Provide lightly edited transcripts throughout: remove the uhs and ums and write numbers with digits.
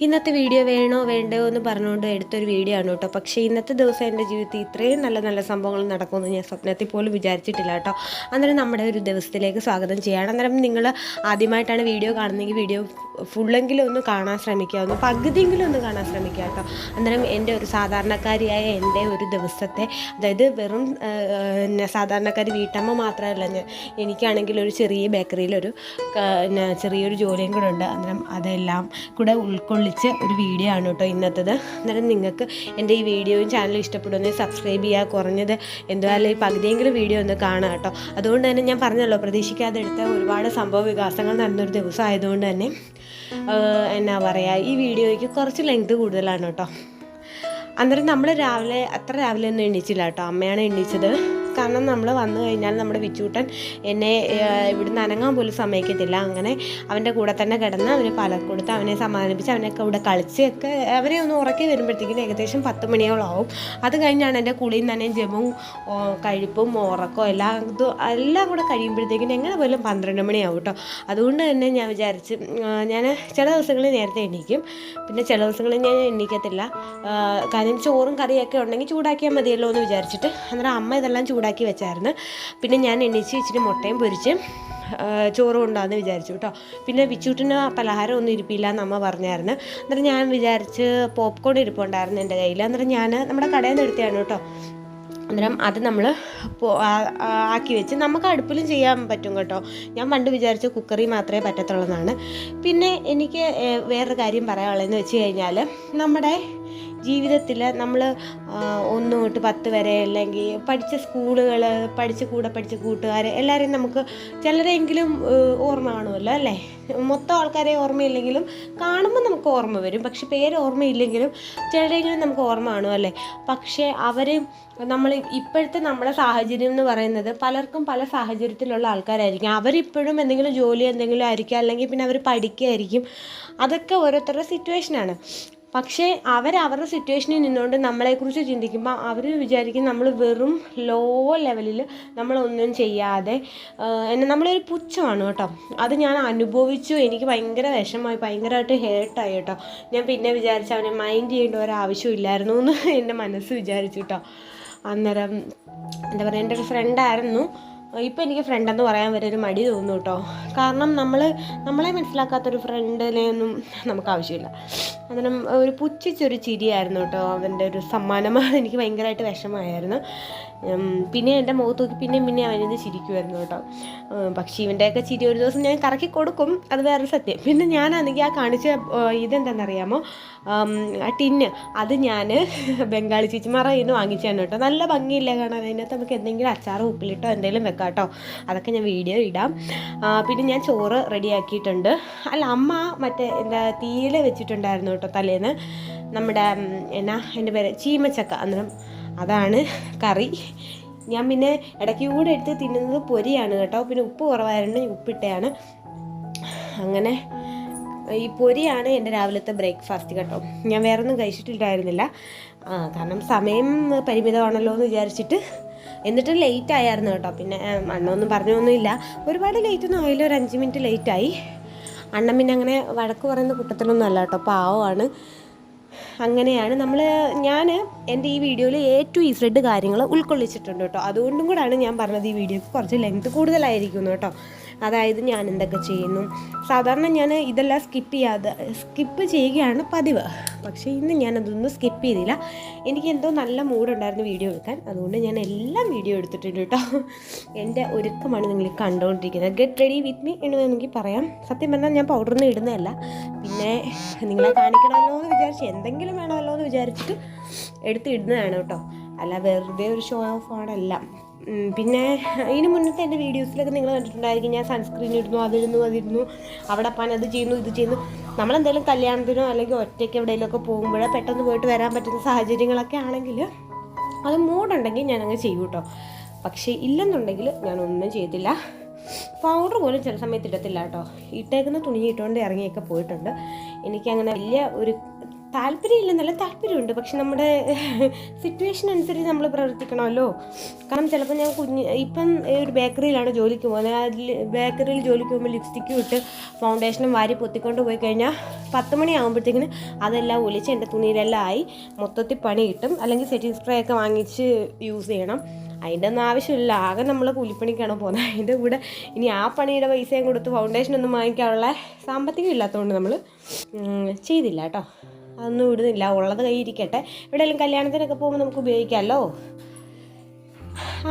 ഇന്നത്തെ വീഡിയോ വേണോ വേണ്ടയോ എന്ന് പറഞ്ഞുകൊണ്ട് എടുത്തൊരു വീഡിയോ ആണ് കേട്ടോ. പക്ഷേ ഇന്നത്തെ ദിവസം എൻ്റെ ജീവിതത്തിൽ ഇത്രയും നല്ല നല്ല സംഭവങ്ങൾ നടക്കുമെന്ന് ഞാൻ സ്വപ്നത്തിൽ പോലും വിചാരിച്ചിട്ടില്ല കേട്ടോ. അന്നേരം നമ്മുടെ ഒരു ദിവസത്തിലേക്ക് സ്വാഗതം ചെയ്യുകയാണ്. അന്നേരം നിങ്ങൾ ആദ്യമായിട്ടാണ് വീഡിയോ കാണുന്നതെങ്കിൽ വീഡിയോ ഫുള്ളെങ്കിലും ഒന്ന് കാണാൻ ശ്രമിക്കുക, ഒന്ന് പകുതിയെങ്കിലും ഒന്ന് കാണാൻ ശ്രമിക്കുക കേട്ടോ. അന്നേരം എൻ്റെ ഒരു സാധാരണക്കാരിയായ എൻ്റെ ഒരു ദിവസത്തെ, അതായത് വെറും സാധാരണക്കാരി വീട്ടമ്മ മാത്രമല്ല ഞാൻ, എനിക്കാണെങ്കിൽ ഒരു ചെറിയ ബേക്കറിയിലൊരു ചെറിയൊരു ജോലിയും കൂടെ ഉണ്ട്. അന്നേരം അതെല്ലാം കൂടെ ഉൾക്കൊള്ളിച്ച് ഒരു വീഡിയോ ആണ് കേട്ടോ ഇന്നത്തേത്. അന്നേരം നിങ്ങൾക്ക് എൻ്റെ ഈ വീഡിയോയും ചാനലും ഇഷ്ടപ്പെടുമെങ്കിൽ സബ്സ്ക്രൈബ് ചെയ്യുക, കുറഞ്ഞത് എന്തായാലും ഈ പകുതിയെങ്കിലും വീഡിയോ ഒന്ന് കാണുക കേട്ടോ. അതുകൊണ്ട് തന്നെ ഞാൻ പറഞ്ഞല്ലോ, പ്രതീക്ഷിക്കാതെ എടുത്ത ഒരുപാട് സംഭവ വികാസങ്ങൾ നടന്നൊരു ദിവസം ആയതുകൊണ്ട് തന്നെ എന്നാ പറയുക, ഈ വീഡിയോയ്ക്ക് കുറച്ച് ലെങ്ത് കൂടുതലാണ് കേട്ടോ. അന്നേരം നമ്മൾ അത്ര രാവിലെ ഒന്നും എണീച്ചില്ല കേട്ടോ, അമ്മയാണ് എണീച്ചത്. കാരണം നമ്മൾ വന്നു കഴിഞ്ഞാൽ നമ്മുടെ വിച്ചൂട്ടൻ എന്നെ ഇവിടുന്ന് അനങ്ങാൻ പോലും സമ്മതിക്കത്തില്ല. അങ്ങനെ അവൻ്റെ കൂടെ തന്നെ കിടന്ന് അവന് പാലൊക്കെ കൊടുത്ത് അവനെ സമാധാനിപ്പിച്ച് അവനൊക്കെ ഇവിടെ കളിച്ചൊക്കെ അവനെ ഒന്ന് ഉറക്കി വരുമ്പോഴത്തേക്കും ഏകദേശം 10 മണിയോളം ആവും. അത് കഴിഞ്ഞാണ് എൻ്റെ കുളിയും തന്നെ ജപവും കഴിപ്പും ഉറക്കവും എല്ലാം കൂടെ കഴിയുമ്പോഴത്തേക്കും എങ്ങനെ പോലും 12 മണിയാവും കേട്ടോ. അതുകൊണ്ട് തന്നെ ഞാൻ വിചാരിച്ച്, ഞാൻ ചില ദിവസങ്ങളിൽ നേരത്തെ എണീക്കും, പിന്നെ ചില ദിവസങ്ങളിൽ ഞാൻ എണീക്കത്തില്ല. കാര്യം ചോറും കറിയൊക്കെ ഉണ്ടെങ്കിൽ ചൂടാക്കിയാൽ മതിയല്ലോ എന്ന് വിചാരിച്ചിട്ട്. അന്നേരം അമ്മ ഇതെല്ലാം ചൂടാക്കി വെച്ചായിരുന്നു. പിന്നെ ഞാൻ എണീച്ച് ഇച്ചിരി മുട്ടയും പൊരിച്ച് ചോറ് കൊണ്ടാന്ന് വിചാരിച്ചു കേട്ടോ. പിന്നെ വിച്ചൂട്ടിന് പലഹാരം ഒന്നും ഇരിപ്പില്ല എന്ന് അമ്മ പറഞ്ഞായിരുന്നു. അന്നേരം ഞാൻ വിചാരിച്ച് പോപ്കോൺ ഇരിപ്പുണ്ടായിരുന്നു എൻ്റെ കയ്യിൽ. അന്നേരം ഞാൻ നമ്മുടെ കടയിൽ നിന്ന് എടുത്തതാണ് കേട്ടോ. അന്നേരം അത് നമ്മൾ ആക്കി വെച്ച് നമുക്ക് അടുപ്പിലും ചെയ്യാൻ പറ്റും കേട്ടോ. ഞാൻ പണ്ട് വിചാരിച്ച കുക്കറിൽ മാത്രമേ പറ്റത്തുള്ളതാണ്. പിന്നെ എനിക്ക് വേറൊരു കാര്യം പറയാനുള്ളതെന്ന് വെച്ച് കഴിഞ്ഞാൽ, നമ്മുടെ ജീവിതത്തിൽ നമ്മൾ 1 തൊട്ട് 10 വരെ, അല്ലെങ്കിൽ പഠിച്ച സ്കൂളുകൾ, കൂടെ പഠിച്ച കൂട്ടുകാർ എല്ലാവരെയും നമുക്ക് ചിലരെങ്കിലും ഓർമ്മ കാണുമല്ലോ അല്ലേ. മൊത്തം ആൾക്കാരെ ഓർമ്മയില്ലെങ്കിലും കാണുമ്പോൾ നമുക്ക് ഓർമ്മ വരും. പക്ഷെ പേര് ഓർമ്മയില്ലെങ്കിലും ചിലരെങ്കിലും നമുക്ക് ഓർമ്മ കാണും അല്ലേ. പക്ഷേ ഇപ്പോഴത്തെ നമ്മുടെ സാഹചര്യം എന്ന് പറയുന്നത് പലർക്കും പല സാഹചര്യത്തിലുള്ള ആൾക്കാരായിരിക്കും. അവരിപ്പോഴും എന്തെങ്കിലും ജോലി എന്തെങ്കിലും ആയിരിക്കും, അല്ലെങ്കിൽ പിന്നെ അവർ പഠിക്കുകയായിരിക്കും. അതൊക്കെ ഓരോരുത്തരുടെ സിറ്റുവേഷനാണ്. പക്ഷേ അവരുടെ സിറ്റുവേഷനിൽ നിന്നുകൊണ്ട് നമ്മളെക്കുറിച്ച് ചിന്തിക്കുമ്പോൾ അവർ വിചാരിക്കും നമ്മൾ വെറും ലോ ലെവലിൽ നമ്മളൊന്നും ചെയ്യാതെ നമ്മളൊരു പുച്ഛമാണ് കേട്ടോ. അത് ഞാൻ അനുഭവിച്ചു. എനിക്ക് ഭയങ്കര വിഷമമായി, ഭയങ്കരമായിട്ട് ഹേർട്ടായി കേട്ടോ. ഞാൻ പിന്നെ വിചാരിച്ചു അവനെ മൈൻഡ് ചെയ്യേണ്ട ഒരാവശ്യമില്ലായിരുന്നു എന്ന് എൻ്റെ മനസ്സ് വിചാരിച്ചു കേട്ടോ. അന്നേരം എന്താ പറയുക, എൻ്റെ ഒരു ഫ്രണ്ടായിരുന്നു. ഇപ്പോൾ എനിക്ക് ഫ്രണ്ടെന്ന് പറയാൻ വരെ ഒരു മടി തോന്നുന്നു കേട്ടോ. കാരണം നമ്മളെ മനസ്സിലാക്കാത്തൊരു ഫ്രണ്ടിനെ ഒന്നും നമുക്ക് ആവശ്യമില്ല. അന്നേരം ഒരു പുച്ഛിച്ചൊരു ചിരിയായിരുന്നു കേട്ടോ അവൻ്റെ ഒരു സമ്മാനം. എനിക്ക് ഭയങ്കരമായിട്ട് വിഷമമായിരുന്നു. പിന്നെ എൻ്റെ മുഖത്ത് നോക്കി പിന്നെ അവനിത് ചിരിക്കുമായിരുന്നു കേട്ടോ. പക്ഷേ ഇവൻ്റെയൊക്കെ ചിരി ഒരു ദിവസം ഞാൻ കറക്കി കൊടുക്കും, അത് വേറെ സത്യം. പിന്നെ ഞാനാണെങ്കിൽ ആ കാണിച്ച ഇതെന്താണെന്നറിയാമോ, ആ ടിന്ന്, അത് ഞാൻ ബംഗാളി ചേച്ചിമാരുടെ കയ്യിൽ നിന്ന് വാങ്ങിച്ചാണ് കേട്ടോ. നല്ല ഭംഗിയില്ല കാണാൻ. അതിനകത്ത് നമുക്ക് എന്തെങ്കിലും അച്ചാറോ ഉപ്പിലിട്ടോ എന്തെങ്കിലും വെക്കാം കേട്ടോ. അതൊക്കെ ഞാൻ വീഡിയോ ഇടാം. പിന്നെ ഞാൻ ചോറ് റെഡിയാക്കിയിട്ടുണ്ട്. അമ്മ മറ്റേ തീയിൽ വെച്ചിട്ടുണ്ടായിരുന്നു കേട്ടോ തലേന്ന്. നമ്മുടെ എൻ്റെ പേര് ചീമച്ചക്ക. അന്നേരം അതാണ് കറി. ഞാൻ പിന്നെ ഇടയ്ക്ക് കൂടെ എടുത്ത് തിന്നുന്നത് പൊരിയാണ് കേട്ടോ. പിന്നെ ഉപ്പ് കുറവായിരുന്നു, ഉപ്പിട്ടയാണ്. അങ്ങനെ ഈ പൊരിയാണ് എൻ്റെ രാവിലത്തെ ബ്രേക്ക്ഫാസ്റ്റ് കേട്ടോ. ഞാൻ വേറെ ഒന്നും കഴിച്ചിട്ടില്ലായിരുന്നില്ല, കാരണം സമയം പരിമിതമാണല്ലോ എന്ന് വിചാരിച്ചിട്ട്. എന്നിട്ട് ലേറ്റ് ആയിരുന്നു കേട്ടോ. പിന്നെ അണ്ണൊന്നും പറഞ്ഞൊന്നുമില്ല, ഒരുപാട് ലേറ്റൊന്നും ആയില്ല, ഒരു 5 മിനിറ്റ് ലേറ്റായി. അണ്ണൻ പിന്നെ അങ്ങനെ വഴക്ക് പറയുന്ന കൂട്ടത്തിലൊന്നും അല്ല കേട്ടോ, പാവമാണ്. അങ്ങനെയാണ് ഞാൻ എൻ്റെ ഈ വീഡിയോയിൽ A to Z കാര്യങ്ങൾ ഉൾക്കൊള്ളിച്ചിട്ടുണ്ട് കേട്ടോ. അതുകൊണ്ടും കൂടാണ് ഞാൻ പറഞ്ഞത് ഈ വീഡിയോക്ക് കുറച്ച് ലെങ്ത് കൂടുതലായിരിക്കുന്നു കേട്ടോ. അതായത് ഞാൻ എന്തൊക്കെ ചെയ്യുന്നു. സാധാരണ ഞാൻ ഇതെല്ലാം സ്കിപ്പ് ചെയ്യുകയാണ് പതിവ്. പക്ഷേ ഇന്ന് ഞാനതൊന്നും സ്കിപ്പ് ചെയ്തില്ല. എനിക്ക് എന്തോ നല്ല മൂഡുണ്ടായിരുന്നു വീഡിയോ എടുക്കാൻ, അതുകൊണ്ട് ഞാൻ എല്ലാം വീഡിയോ എടുത്തിട്ടുണ്ട് കേട്ടോ. എൻ്റെ ഒരുക്കമാണ് നിങ്ങൾ കണ്ടുകൊണ്ടിരിക്കുന്നത്. ഗെറ്റ് റെഡി വിത്ത് മീ എന്ന് വേണമെങ്കിൽ പറയാം. സത്യം പറഞ്ഞാൽ ഞാൻ പൗഡറൊന്നും ഇടുന്നതല്ല, പിന്നെ നിങ്ങളെ കാണിക്കണമല്ലോ എന്ന് വിചാരിച്ച്, എന്തെങ്കിലും വേണമല്ലോ എന്ന് വിചാരിച്ചിട്ട് ഇടുന്നതാണ് കേട്ടോ. അല്ല വെറുതെ ഒരു ഷോ ഓഫ് ആണല്ല. പിന്നെ ഇതിന് മുന്നത്തെ എൻ്റെ വീഡിയോസിലൊക്കെ നിങ്ങൾ കണ്ടിട്ടുണ്ടായിരിക്കും, ഞാൻ സൺസ്ക്രീൻ ഇടുന്നു, അതിരുന്നു, അവിടെ അപ്പാൻ അത് ചെയ്യുന്നു, ഇത് ചെയ്യുന്നു. നമ്മളെന്തെങ്കിലും കല്യാണത്തിനോ അല്ലെങ്കിൽ ഒറ്റയ്ക്ക് എവിടെയെങ്കിലുമൊക്കെ പോകുമ്പോഴോ പെട്ടെന്ന് പോയിട്ട് വരാൻ പറ്റുന്ന സാഹചര്യങ്ങളൊക്കെ ആണെങ്കിൽ അത് മൂടുണ്ടെങ്കിൽ ഞാനങ്ങ് ചെയ്യും കേട്ടോ. പക്ഷേ ഇല്ലെന്നുണ്ടെങ്കിൽ ഞാനൊന്നും ചെയ്തില്ല. പൗഡർ പോലും ചില സമയത്ത് ഇടത്തില്ല കേട്ടോ. ഇട്ടേക്കുന്ന തുണി ഇട്ടുകൊണ്ട് ഇറങ്ങിയൊക്കെ പോയിട്ടുണ്ട്. എനിക്കങ്ങനെ വലിയ ഒരു താല്പര്യമില്ല, നല്ല താല്പര്യമുണ്ട്. പക്ഷെ നമ്മുടെ സിറ്റുവേഷൻ അനുസരിച്ച് നമ്മൾ പ്രവർത്തിക്കണമല്ലോ. കാരണം ചിലപ്പോൾ ഞാൻ ഇപ്പം ഒരു ബേക്കറിയിലാണ് ജോലിക്ക് പോകുന്നത്. അതിൽ ബേക്കറിയിൽ ജോലിക്ക് പോകുമ്പോൾ ലിപ്സ്റ്റിക്കും ഇട്ട് ഫൗണ്ടേഷനും വാരി പൊത്തിക്കൊണ്ട് പോയി കഴിഞ്ഞാൽ 10 മണിയാകുമ്പോഴത്തേക്കിന് അതെല്ലാം ഒലിച്ച് എൻ്റെ തുണിയിലെല്ലാം ആയി മൊത്തത്തിൽ പണി കിട്ടും. അല്ലെങ്കിൽ സെറ്റിംഗ് സ്പ്രേ ഒക്കെ വാങ്ങിച്ച് യൂസ് ചെയ്യണം. അതിൻ്റെ ഒന്നും ആവശ്യമില്ല. ആകെ നമ്മൾ കൂലിപ്പണിക്കാണ് പോകുന്നത്. അതിൻ്റെ കൂടെ ഇനി ആ പണിയുടെ പൈസയും കൊടുത്ത് ഫൗണ്ടേഷനൊന്നും വാങ്ങിക്കാനുള്ള സാമ്പത്തികം ഇല്ലാത്തതുകൊണ്ട് നമ്മൾ ചെയ്തില്ല കേട്ടോ. അതൊന്നും ഇടുന്നില്ല, ഉള്ളത് കയ്യിരിക്കട്ടെ. എവിടെയെങ്കിലും കല്യാണത്തിനൊക്കെ പോകുമ്പോൾ നമുക്ക് ഉപയോഗിക്കാമല്ലോ.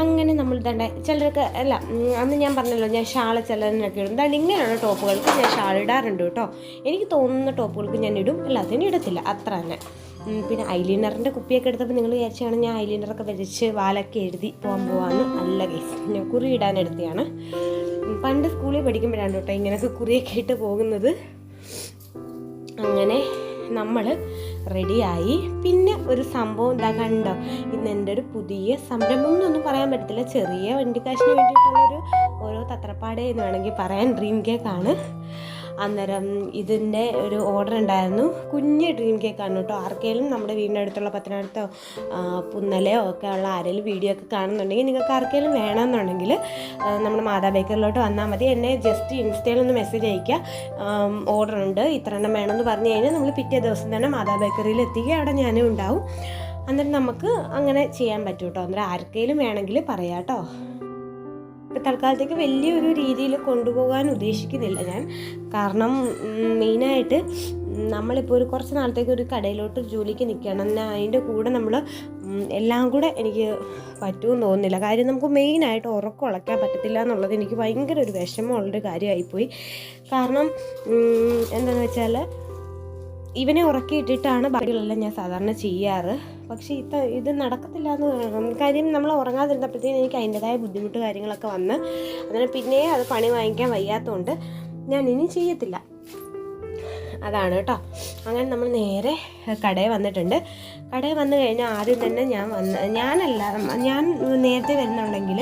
അങ്ങനെ നമ്മൾ ഇതണ്ട ചിലരൊക്കെ അല്ല, അന്ന് ഞാൻ പറഞ്ഞല്ലോ ഞാൻ ഷാൾ ചിലതിനൊക്കെ ഇടും. എന്താണ് ഇങ്ങനെയുള്ള ടോപ്പുകൾക്ക് ഞാൻ ഷാൾ ഇടാറുണ്ട് കേട്ടോ. എനിക്ക് തോന്നുന്ന ടോപ്പുകൾക്ക് ഞാൻ ഇടും, എല്ലാത്തിനും ഇടത്തില്ല, അത്ര തന്നെ. പിന്നെ ഐലൈനറിൻ്റെ കുപ്പിയൊക്കെ എടുത്തപ്പോൾ നിങ്ങൾ വിചാരിച്ചാണ് ഞാൻ ഐലൈനറൊക്കെ വരച്ച് വാലൊക്കെ എഴുതി പോകാമെന്ന്. അല്ല ഗൈസ്, ഞാൻ കുറി ഇടാൻ എടുത്തതാണ്. പണ്ട് സ്കൂളിൽ പഠിക്കുമ്പോഴാണ് കേട്ടോ ഇങ്ങനെയൊക്കെ കുറിയൊക്കെ ഇട്ട് പോകുന്നത്. അങ്ങനെ നമ്മൾ റെഡിയായി. പിന്നെ ഒരു സംഭവം എന്താ കണ്ടോ, ഇന്ന് എൻ്റെ ഒരു പുതിയ സംരംഭം എന്നൊന്നും പറയാൻ പറ്റത്തില്ല, ചെറിയ വണ്ടിക്കാശിന് വേണ്ടിയിട്ടുള്ളൊരു ഓരോ തത്രപ്പാടേ എന്ന് വേണമെങ്കിൽ പറയാൻ. ഡ്രീം കേക്കാണ്. അന്നേരം ഇതിൻ്റെ ഒരു ഓർഡർ ഉണ്ടായിരുന്നു. കുഞ്ഞ് ഡ്രീം കേക്കാണ് കേട്ടോ. ആർക്കെങ്കിലും നമ്മുടെ വീടിൻ്റെ അടുത്തുള്ള പത്തനംതിട്ടയോ പുന്നലയോ ഒക്കെ ഉള്ള ആരെങ്കിലും വീഡിയോ ഒക്കെ കാണുന്നുണ്ടെങ്കിൽ നിങ്ങൾക്ക് ആർക്കെങ്കിലും വേണമെന്നുണ്ടെങ്കിൽ നമ്മുടെ മാതാ ബേക്കറിലോട്ട് വന്നാൽ മതി. എന്നെ ജസ്റ്റ് ഇൻസ്റ്റയിലൊന്ന് മെസ്സേജ് അയയ്ക്കുക, ഓർഡർ ഉണ്ട് ഇത്ര എണ്ണം വേണമെന്ന് പറഞ്ഞു കഴിഞ്ഞാൽ നമ്മൾ പിറ്റേ ദിവസം തന്നെ മാതാ ബേക്കറിയിൽ എത്തിക്കുക. അവിടെ ഞാനും ഉണ്ടാവും. അന്നേരം നമുക്ക് അങ്ങനെ ചെയ്യാൻ പറ്റും കേട്ടോ. അന്നേരം ആർക്കെങ്കിലും വേണമെങ്കിൽ പറയാം കേട്ടോ. ഇപ്പം തൽക്കാലത്തേക്ക് വലിയൊരു രീതിയിൽ കൊണ്ടുപോകാൻ ഉദ്ദേശിക്കുന്നില്ല ഞാൻ. കാരണം മെയിനായിട്ട് നമ്മളിപ്പോൾ ഒരു കുറച്ച് നാളത്തേക്ക് ഒരു കടയിലോട്ട് ജോലിക്ക് നിൽക്കണം. എന്നാൽ അതിൻ്റെ കൂടെ നമ്മൾ എല്ലാം കൂടെ എനിക്ക് പറ്റുമെന്ന് തോന്നുന്നില്ല. കാര്യം നമുക്ക് മെയിനായിട്ട് ഉറക്കം ഉളയ്ക്കാൻ പറ്റത്തില്ല എന്നുള്ളത് എനിക്ക് ഭയങ്കര ഒരു വിഷമമുള്ളൊരു കാര്യമായിപ്പോയി. കാരണം എന്താണെന്ന് വെച്ചാൽ ഇവനെ ഉറക്കിയിട്ടിട്ടാണ് ബാക്കികളെല്ലാം ഞാൻ സാധാരണ ചെയ്യാറ്. പക്ഷേ ഇത് നടക്കത്തില്ല എന്ന് കാര്യം നമ്മൾ ഉറങ്ങാതിരുന്നപ്പോഴത്തേക്കും എനിക്ക് അതിൻ്റെതായ ബുദ്ധിമുട്ട് കാര്യങ്ങളൊക്കെ വന്ന് അങ്ങനെ പിന്നെ അത് പണി വാങ്ങിക്കാൻ വയ്യാത്തതുകൊണ്ട് ഞാൻ ഇനി ചെയ്യത്തില്ല. അതാണ് കേട്ടോ. അങ്ങനെ നമ്മൾ നേരെ കടയിൽ വന്നിട്ടുണ്ട്. കടയിൽ വന്നു കഴിഞ്ഞാൽ ആദ്യം തന്നെ ഞാൻ നേരത്തെ വരുന്നുണ്ടെങ്കിൽ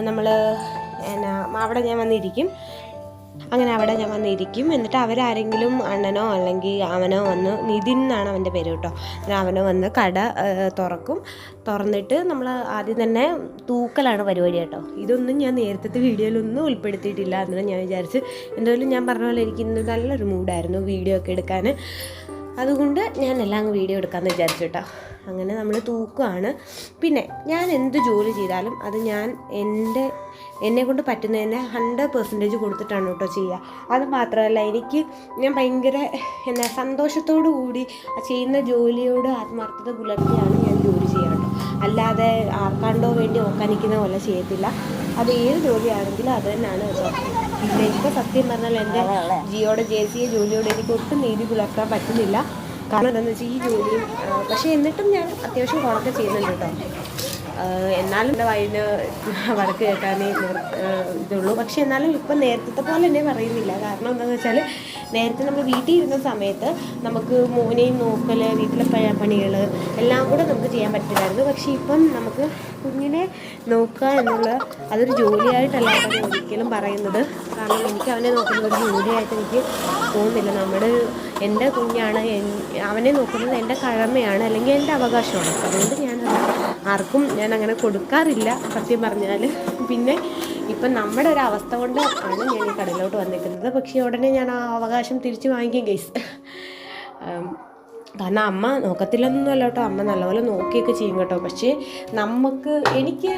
നമ്മൾ അവിടെ ഞാൻ വന്നിരിക്കും. അങ്ങനെ അവിടെ ഞാൻ വന്നിരിക്കും. എന്നിട്ട് അവരാരെങ്കിലും അണ്ണനോ അല്ലെങ്കിൽ അവനോ വന്ന്, നിതിൻ എന്നാണ് അവൻ്റെ പേര് കേട്ടോ, അവനോ വന്ന് കട തുറന്നിട്ട് നമ്മൾ ആദ്യം തന്നെ തൂക്കലാണ് പരിപാടി കേട്ടോ. ഇതൊന്നും ഞാൻ നേരത്തെ വീഡിയോയിലൊന്നും ഉൾപ്പെടുത്തിയിട്ടില്ല. അന്നേരം ഞാൻ വിചാരിച്ച് എന്തായാലും ഞാൻ പറഞ്ഞ പോലെ എനിക്ക് ഇന്ന് നല്ലൊരു മൂഡായിരുന്നു വീഡിയോ ഒക്കെ എടുക്കാൻ. അതുകൊണ്ട് ഞാൻ എല്ലാം വീഡിയോ എടുക്കാമെന്ന് വിചാരിച്ചു കേട്ടോ. അങ്ങനെ നമ്മൾ തൂക്കുകയാണ്. പിന്നെ ഞാൻ എന്ത് ജോലി ചെയ്താലും അത് ഞാൻ എന്നെക്കൊണ്ട് പറ്റുന്നതിനെ 100% കൊടുത്തിട്ടാണ് കേട്ടോ ചെയ്യുക. അത് മാത്രമല്ല ഞാൻ ഭയങ്കര സന്തോഷത്തോടു കൂടി ചെയ്യുന്ന ജോലിയോട് ആത്മാർത്ഥത പുലർത്തിയാണ് ഞാൻ ജോലി ചെയ്യാറ് കേട്ടോ. അല്ലാതെ ആർക്കാണ്ടോ വേണ്ടി ഓക്കാനിക്കുന്ന പോലെ ചെയ്യത്തില്ല. അത് ഏത് ജോലിയാണെങ്കിലും അത് തന്നെയാണ് കേട്ടോ. പിന്നെ ഇപ്പോൾ സത്യം പറഞ്ഞാൽ എൻ്റെ ജിയോടെ JCA ജോലിയോട് എനിക്ക് ഒട്ടും നീതി പുലർത്താൻ പറ്റുന്നില്ല. കാരണം എന്താണെന്ന് വെച്ചാൽ ഈ ജോലി പക്ഷേ എന്നിട്ടും ഞാൻ അത്യാവശ്യം കുഴപ്പമൊക്കെ ചെയ്യുന്നുണ്ട് കേട്ടോ. എന്നാലും എൻ്റെ വയന് വടക്ക് കേൾക്കാനേ ഇതുള്ളൂ. പക്ഷെ എന്നാലും ഇപ്പം നേരത്തെ പോലെ തന്നെ പറയുന്നില്ല. കാരണം എന്താണെന്ന് വെച്ചാൽ നേരത്തെ നമ്മൾ വീട്ടിൽ ഇരുന്ന സമയത്ത് നമുക്ക് മോനെയും നോക്കൽ, വീട്ടിലെ പണികൾ എല്ലാം കൂടെ നമുക്ക് ചെയ്യാൻ പറ്റില്ലായിരുന്നു. പക്ഷേ ഇപ്പം നമുക്ക് കുഞ്ഞിനെ നോക്കുക എന്നുള്ള അതൊരു ജോലിയായിട്ടല്ല ഞാൻ ഒരിക്കലും പറയുന്നത്. കാരണം എനിക്ക് അവനെ നോക്കുന്ന ഒരു ജോലിയായിട്ട് എനിക്ക് തോന്നുന്നില്ല. എൻ്റെ കുഞ്ഞാണ്, അവനെ നോക്കുന്നത് എൻ്റെ കടമയാണ്, അല്ലെങ്കിൽ എൻ്റെ അവകാശമാണ്. അതുകൊണ്ട് ആർക്കും ഞാൻ അങ്ങനെ കൊടുക്കാറില്ല സത്യം പറഞ്ഞാൽ. പിന്നെ ഇപ്പം നമ്മുടെ ഒരു അവസ്ഥ കൊണ്ട് ആണ് ഞാൻ ഈ കടയിലോട്ട് വന്നിരിക്കുന്നത്. പക്ഷേ ഉടനെ ഞാൻ ആ അവകാശം തിരിച്ച് വാങ്ങിക്കും ഗൈസ്. കാരണം അമ്മ നോക്കത്തില്ലെന്നല്ല കേട്ടോ, അമ്മ നല്ലപോലെ നോക്കിയൊക്കെ ചെയ്യും കേട്ടോ. പക്ഷേ എനിക്ക്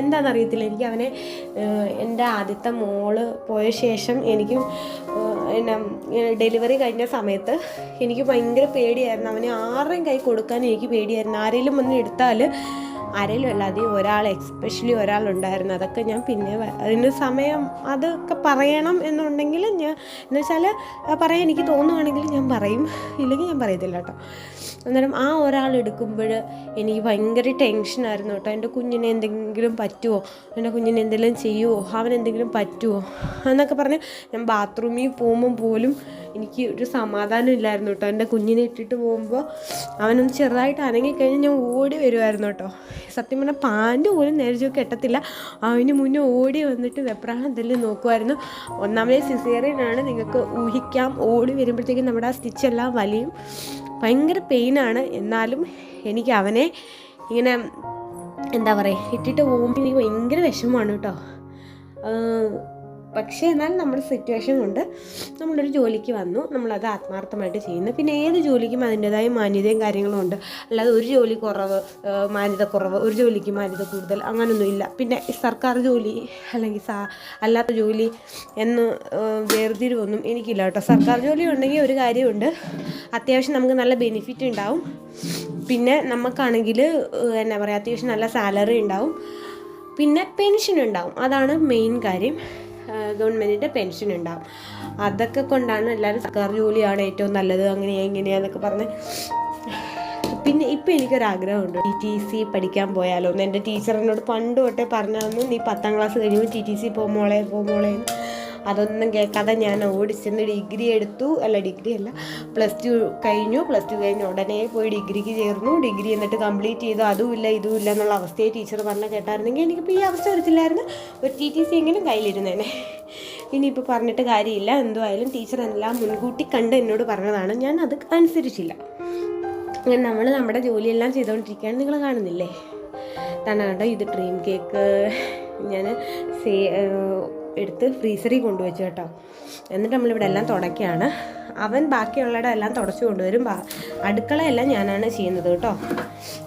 എന്താണെന്നറിയത്തില്ല, എനിക്ക് അവനെ എൻ്റെ ആദ്യത്തെ മോള് പോയ ശേഷം എനിക്ക് ഡെലിവറി കഴിഞ്ഞ സമയത്ത് എനിക്ക് ഭയങ്കര പേടിയായിരുന്നു. അവനെ ആരുടെയും കൈ കൊടുക്കാൻ എനിക്ക് പേടിയായിരുന്നു. ആരെങ്കിലും വന്ന് എടുത്താൽ ആരെങ്കിലും അല്ലാതെ എസ്പെഷ്യലി ഒരാളുണ്ടായിരുന്നു. അതൊക്കെ ഞാൻ പിന്നെ അതിന് സമയം അതൊക്കെ പറയണം എന്നുണ്ടെങ്കിൽ എന്ന് വെച്ചാൽ പറയാൻ എനിക്ക് തോന്നുവാണെങ്കിൽ ഞാൻ പറയും, ഇല്ലെങ്കിൽ ഞാൻ പറയത്തില്ല കേട്ടോ. അന്നേരം ആ ഒരാൾ എടുക്കുമ്പോൾ എനിക്ക് ഭയങ്കര ടെൻഷനായിരുന്നു കേട്ടോ. എൻ്റെ കുഞ്ഞിനെ എന്തെങ്കിലും പറ്റുമോ, എൻ്റെ കുഞ്ഞിനെ എന്തെങ്കിലും ചെയ്യുമോ, അവനെന്തെങ്കിലും പറ്റുമോ എന്നൊക്കെ പറഞ്ഞ് ഞാൻ ബാത്റൂമിൽ പോകുമ്പം പോലും എനിക്ക് ഒരു സമാധാനം ഇല്ലായിരുന്നു കേട്ടോ. എൻ്റെ കുഞ്ഞിനെ ഇട്ടിട്ട് പോകുമ്പോൾ അവനൊന്ന് ചെറുതായിട്ട് അനങ്ങിക്കഴിഞ്ഞ് ഞാൻ ഓടി വരുമായിരുന്നു കേട്ടോ. സത്യം പറഞ്ഞാൽ പാൻറ്റ് പോലും നേരെ കെട്ടത്തില്ല. അവന് മുന്നേ ഓടി വന്നിട്ട് വെപ്രാളം എന്തെങ്കിലും നോക്കുമായിരുന്നു. ഒന്നാമതേ സിസേറിയനാണ്, നിങ്ങൾക്ക് ഊഹിക്കാം. ഓടി വരുമ്പോഴത്തേക്കും നമ്മുടെ ആ സ്റ്റിച്ചെല്ലാം വലിയും, ഭയങ്കര പെയിനാണ്. എന്നാലും എനിക്ക് അവനെ ഇങ്ങനെ എന്താ പറയുക ഇട്ടിട്ട് പോകുമ്പോൾ എനിക്ക് ഭയങ്കര വിഷമമാണ് കേട്ടോ. പക്ഷേ എന്നാൽ നമ്മുടെ സിറ്റുവേഷൻ കൊണ്ട് നമ്മളൊരു ജോലിക്ക് വന്നു, നമ്മളത് ആത്മാർത്ഥമായിട്ട് ചെയ്യുന്നു. പിന്നെ ഏത് ജോലിക്കും അതിൻ്റെതായ മാന്യതയും കാര്യങ്ങളും ഉണ്ട്. അല്ലാതെ ഒരു ജോലി കുറവ്, മാന്യത കുറവ്, ഒരു ജോലിക്ക് മാന്യത കൂടുതൽ അങ്ങനൊന്നുമില്ല. പിന്നെ സർക്കാർ ജോലി അല്ലെങ്കിൽ അല്ലാത്ത ജോലി എന്ന് വേർതിരിവൊന്നും എനിക്കില്ല കേട്ടോ. സർക്കാർ ജോലി ഉണ്ടെങ്കിൽ ഒരു കാര്യമുണ്ട്, അത്യാവശ്യം നമുക്ക് നല്ല ബെനിഫിറ്റ് ഉണ്ടാവും. പിന്നെ നമുക്കാണെങ്കിൽ എന്നാ പറയുക അത്യാവശ്യം നല്ല സാലറി ഉണ്ടാവും, പിന്നെ പെൻഷൻ ഉണ്ടാവും. അതാണ് മെയിൻ കാര്യം. ഗവൺമെൻറ്റിൻ്റെ പെൻഷൻ ഉണ്ടാവും. അതൊക്കെ കൊണ്ടാണ് എല്ലാവരും സർക്കാർ ജോലിയാണ് ഏറ്റവും നല്ലത് എങ്ങനെയാന്നൊക്കെ പറഞ്ഞ്. പിന്നെ ഇപ്പം എനിക്കൊരാഗ്രഹമുണ്ട്, TTC പഠിക്കാൻ പോയാലോ എന്ന്. എൻ്റെ ടീച്ചർ എന്നോട് പണ്ട് തൊട്ടേ പറഞ്ഞു തന്നു, നീ 10ാം ക്ലാസ് കഴിയുമ്പോൾ TTC പോമോളെ. അതൊന്നും കേൾക്കാതെ ഞാൻ ഓടിച്ചെന്ന് ഡിഗ്രി പ്ലസ് ടു കഴിഞ്ഞു. പ്ലസ് ടു കഴിഞ്ഞ് ഉടനെ പോയി ഡിഗ്രിക്ക് ചേർന്നു. ഡിഗ്രി എന്നിട്ട് കംപ്ലീറ്റ് ചെയ്തു. അതുമില്ല ഇതുമില്ല എന്നുള്ള അവസ്ഥയെ ടീച്ചർ പറഞ്ഞ കേട്ടായിരുന്നെങ്കിൽ എനിക്കിപ്പോൾ ഈ അവസ്ഥ വരത്തില്ലായിരുന്നു. ഒരു TTC എങ്കിലും കയ്യിലിരുന്നേനെ. ഇനിയിപ്പോൾ പറഞ്ഞിട്ട് കാര്യമില്ല. എന്തുമായാലും ടീച്ചർ എല്ലാം മുൻകൂട്ടി കണ്ട് എന്നോട് പറഞ്ഞതാണ്, ഞാൻ അത് അനുസരിച്ചില്ല. അങ്ങനെ നമ്മൾ നമ്മുടെ ജോലിയെല്ലാം ചെയ്തുകൊണ്ടിരിക്കുകയാണ്. നിങ്ങൾ കാണുന്നില്ലേ കണ്ടോ, ഇത് ഡ്രീം കേക്ക് ഞാൻ എടുത്ത് ഫ്രീസറിൽ കൊണ്ടുവച്ചു കേട്ടോ. എന്നിട്ട് നമ്മളിവിടെ എല്ലാം തുടയ്ക്കുകയാണ്. അവൻ ബാക്കിയുള്ളവിടെ എല്ലാം തുടച്ചു കൊണ്ടുവരും. അടുക്കളയെല്ലാം ഞാനാണ് ചെയ്യുന്നത് കേട്ടോ.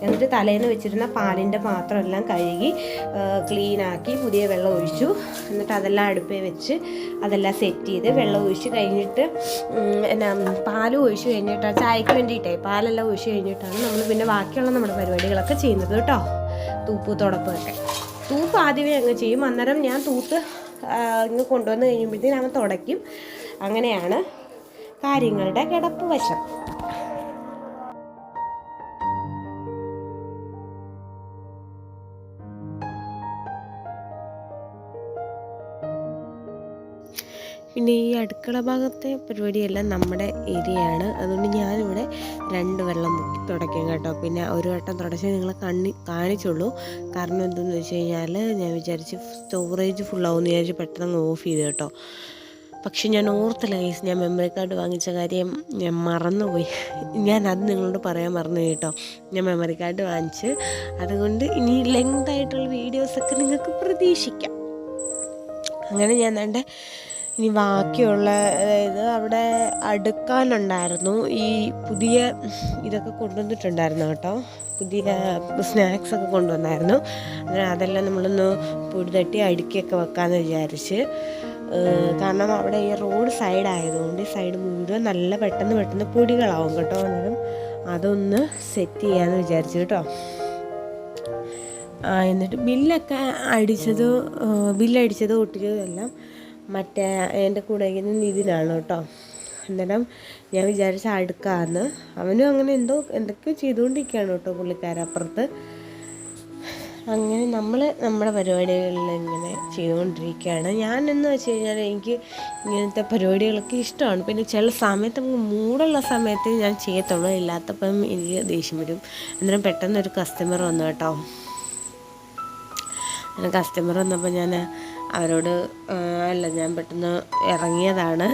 എന്നിട്ട് തലേന്ന് വെച്ചിരുന്ന പാലിൻ്റെ പാത്രമെല്ലാം കഴുകി ക്ലീനാക്കി പുതിയ വെള്ളം ഒഴിച്ചു. എന്നിട്ട് അതെല്ലാം അടുപ്പിൽ വെച്ച് അതെല്ലാം സെറ്റ് ചെയ്ത് വെള്ളം ഒഴിച്ച് കഴിഞ്ഞിട്ട് പാലും ഒഴിച്ച് കഴിഞ്ഞിട്ട് ചായക്ക് വേണ്ടിയിട്ടേ പാലെല്ലാം ഒഴിച്ച് കഴിഞ്ഞിട്ടാണ് നമ്മൾ പിന്നെ ബാക്കിയുള്ള നമ്മുടെ പരിപാടികളൊക്കെ ചെയ്യുന്നത് കേട്ടോ. തുടപ്പൊക്കെ തൂപ്പ് ആദ്യമേ അങ്ങ് ചെയ്യും. അന്നേരം ഞാൻ തൂത്ത് ഇങ്ങ് കൊണ്ടുവന്ന് കഴിയുമ്പോഴത്തേക്കും അവൻ തുടയ്ക്കും. അങ്ങനെയാണ് കാര്യങ്ങളുടെ കിടപ്പ് വശം. പിന്നെ ഈ അടുക്കള ഭാഗത്തെ പരിപാടിയെല്ലാം നമ്മുടെ ഏരിയയാണ്. അതുകൊണ്ട് ഞാനിവിടെ 2 വെള്ളം മുക്കി തുടയ്ക്കും കേട്ടോ. പിന്നെ ഒരു വട്ടം തുടച്ച് നിങ്ങളെ കാണിച്ചുള്ളൂ. കാരണം എന്തെന്ന് വെച്ച് കഴിഞ്ഞാൽ ഞാൻ വിചാരിച്ച് സ്റ്റോറേജ് ഫുള്ളാവുമെന്ന് വിചാരിച്ച് പെട്ടെന്ന് ഓഫ് ചെയ്ത് കേട്ടോ. പക്ഷെ ഞാൻ ഓർത്തില്ല ഗൈസ്, ഞാൻ മെമ്മറി കാർഡ് വാങ്ങിച്ച കാര്യം ഞാൻ മറന്നുപോയി. ഞാനത് നിങ്ങളോട് പറയാൻ മറന്നു കേട്ടോ. ഞാൻ മെമ്മറി കാർഡ് വാങ്ങിച്ച്, അതുകൊണ്ട് ഇനി ലെങ്തായിട്ടുള്ള വീഡിയോസൊക്കെ നിങ്ങൾക്ക് പ്രതീക്ഷിക്കാം. അങ്ങനെ ഞാൻ വേണ്ട ഇനി ബാക്കിയുള്ള അതായത് അവിടെ അടുക്കാനുണ്ടായിരുന്നു. ഈ പുതിയ ഇതൊക്കെ കൊണ്ടുവന്നിട്ടുണ്ടായിരുന്നു കേട്ടോ, പുതിയ സ്നാക്സൊക്കെ കൊണ്ടുവന്നായിരുന്നു. അതെല്ലാം നമ്മളൊന്ന് പൊടി തട്ടി അടുക്കിയൊക്കെ വെക്കാമെന്ന് വിചാരിച്ച്. കാരണം അവിടെ ഈ റോഡ് സൈഡായതുകൊണ്ട് ഈ സൈഡ് മുഴുവൻ നല്ല പെട്ടെന്ന് പൊടികളാവും കേട്ടോ. അന്നേരം അതൊന്ന് സെറ്റ് ചെയ്യാമെന്ന് വിചാരിച്ചു കേട്ടോ. എന്നിട്ട് ബില്ലടിച്ചത് ഒട്ടിച്ചതും എല്ലാം മറ്റേ എൻ്റെ കൂടെ ഇതിനാണ് കേട്ടോ. അന്നേരം ഞാൻ വിചാരിച്ച അടുക്കാന്ന്. അവനും അങ്ങനെ എന്തൊക്കെയോ ചെയ്തുകൊണ്ടിരിക്കുകയാണ് കേട്ടോ പുള്ളിക്കാരപ്പുറത്ത്. അങ്ങനെ നമ്മൾ നമ്മുടെ പരിപാടികളിൽ ഇങ്ങനെ ചെയ്തുകൊണ്ടിരിക്കുകയാണ്. ഞാനെന്ന് വെച്ച് കഴിഞ്ഞാൽ എനിക്ക് ഇങ്ങനത്തെ പരിപാടികളൊക്കെ ഇഷ്ടമാണ്. പിന്നെ ചില സമയത്ത് നമുക്ക് മൂടുള്ള സമയത്ത് ഞാൻ ചെയ്യത്തുള്ളൂ, ഇല്ലാത്തപ്പം എനിക്ക് ദേഷ്യം വരും. അന്നേരം പെട്ടെന്നൊരു കസ്റ്റമർ വന്നു കേട്ടോ. കസ്റ്റമർ വന്നപ്പോൾ ഞാൻ അവരോട് ഞാൻ പെട്ടെന്ന് ഇറങ്ങിയതാണ്.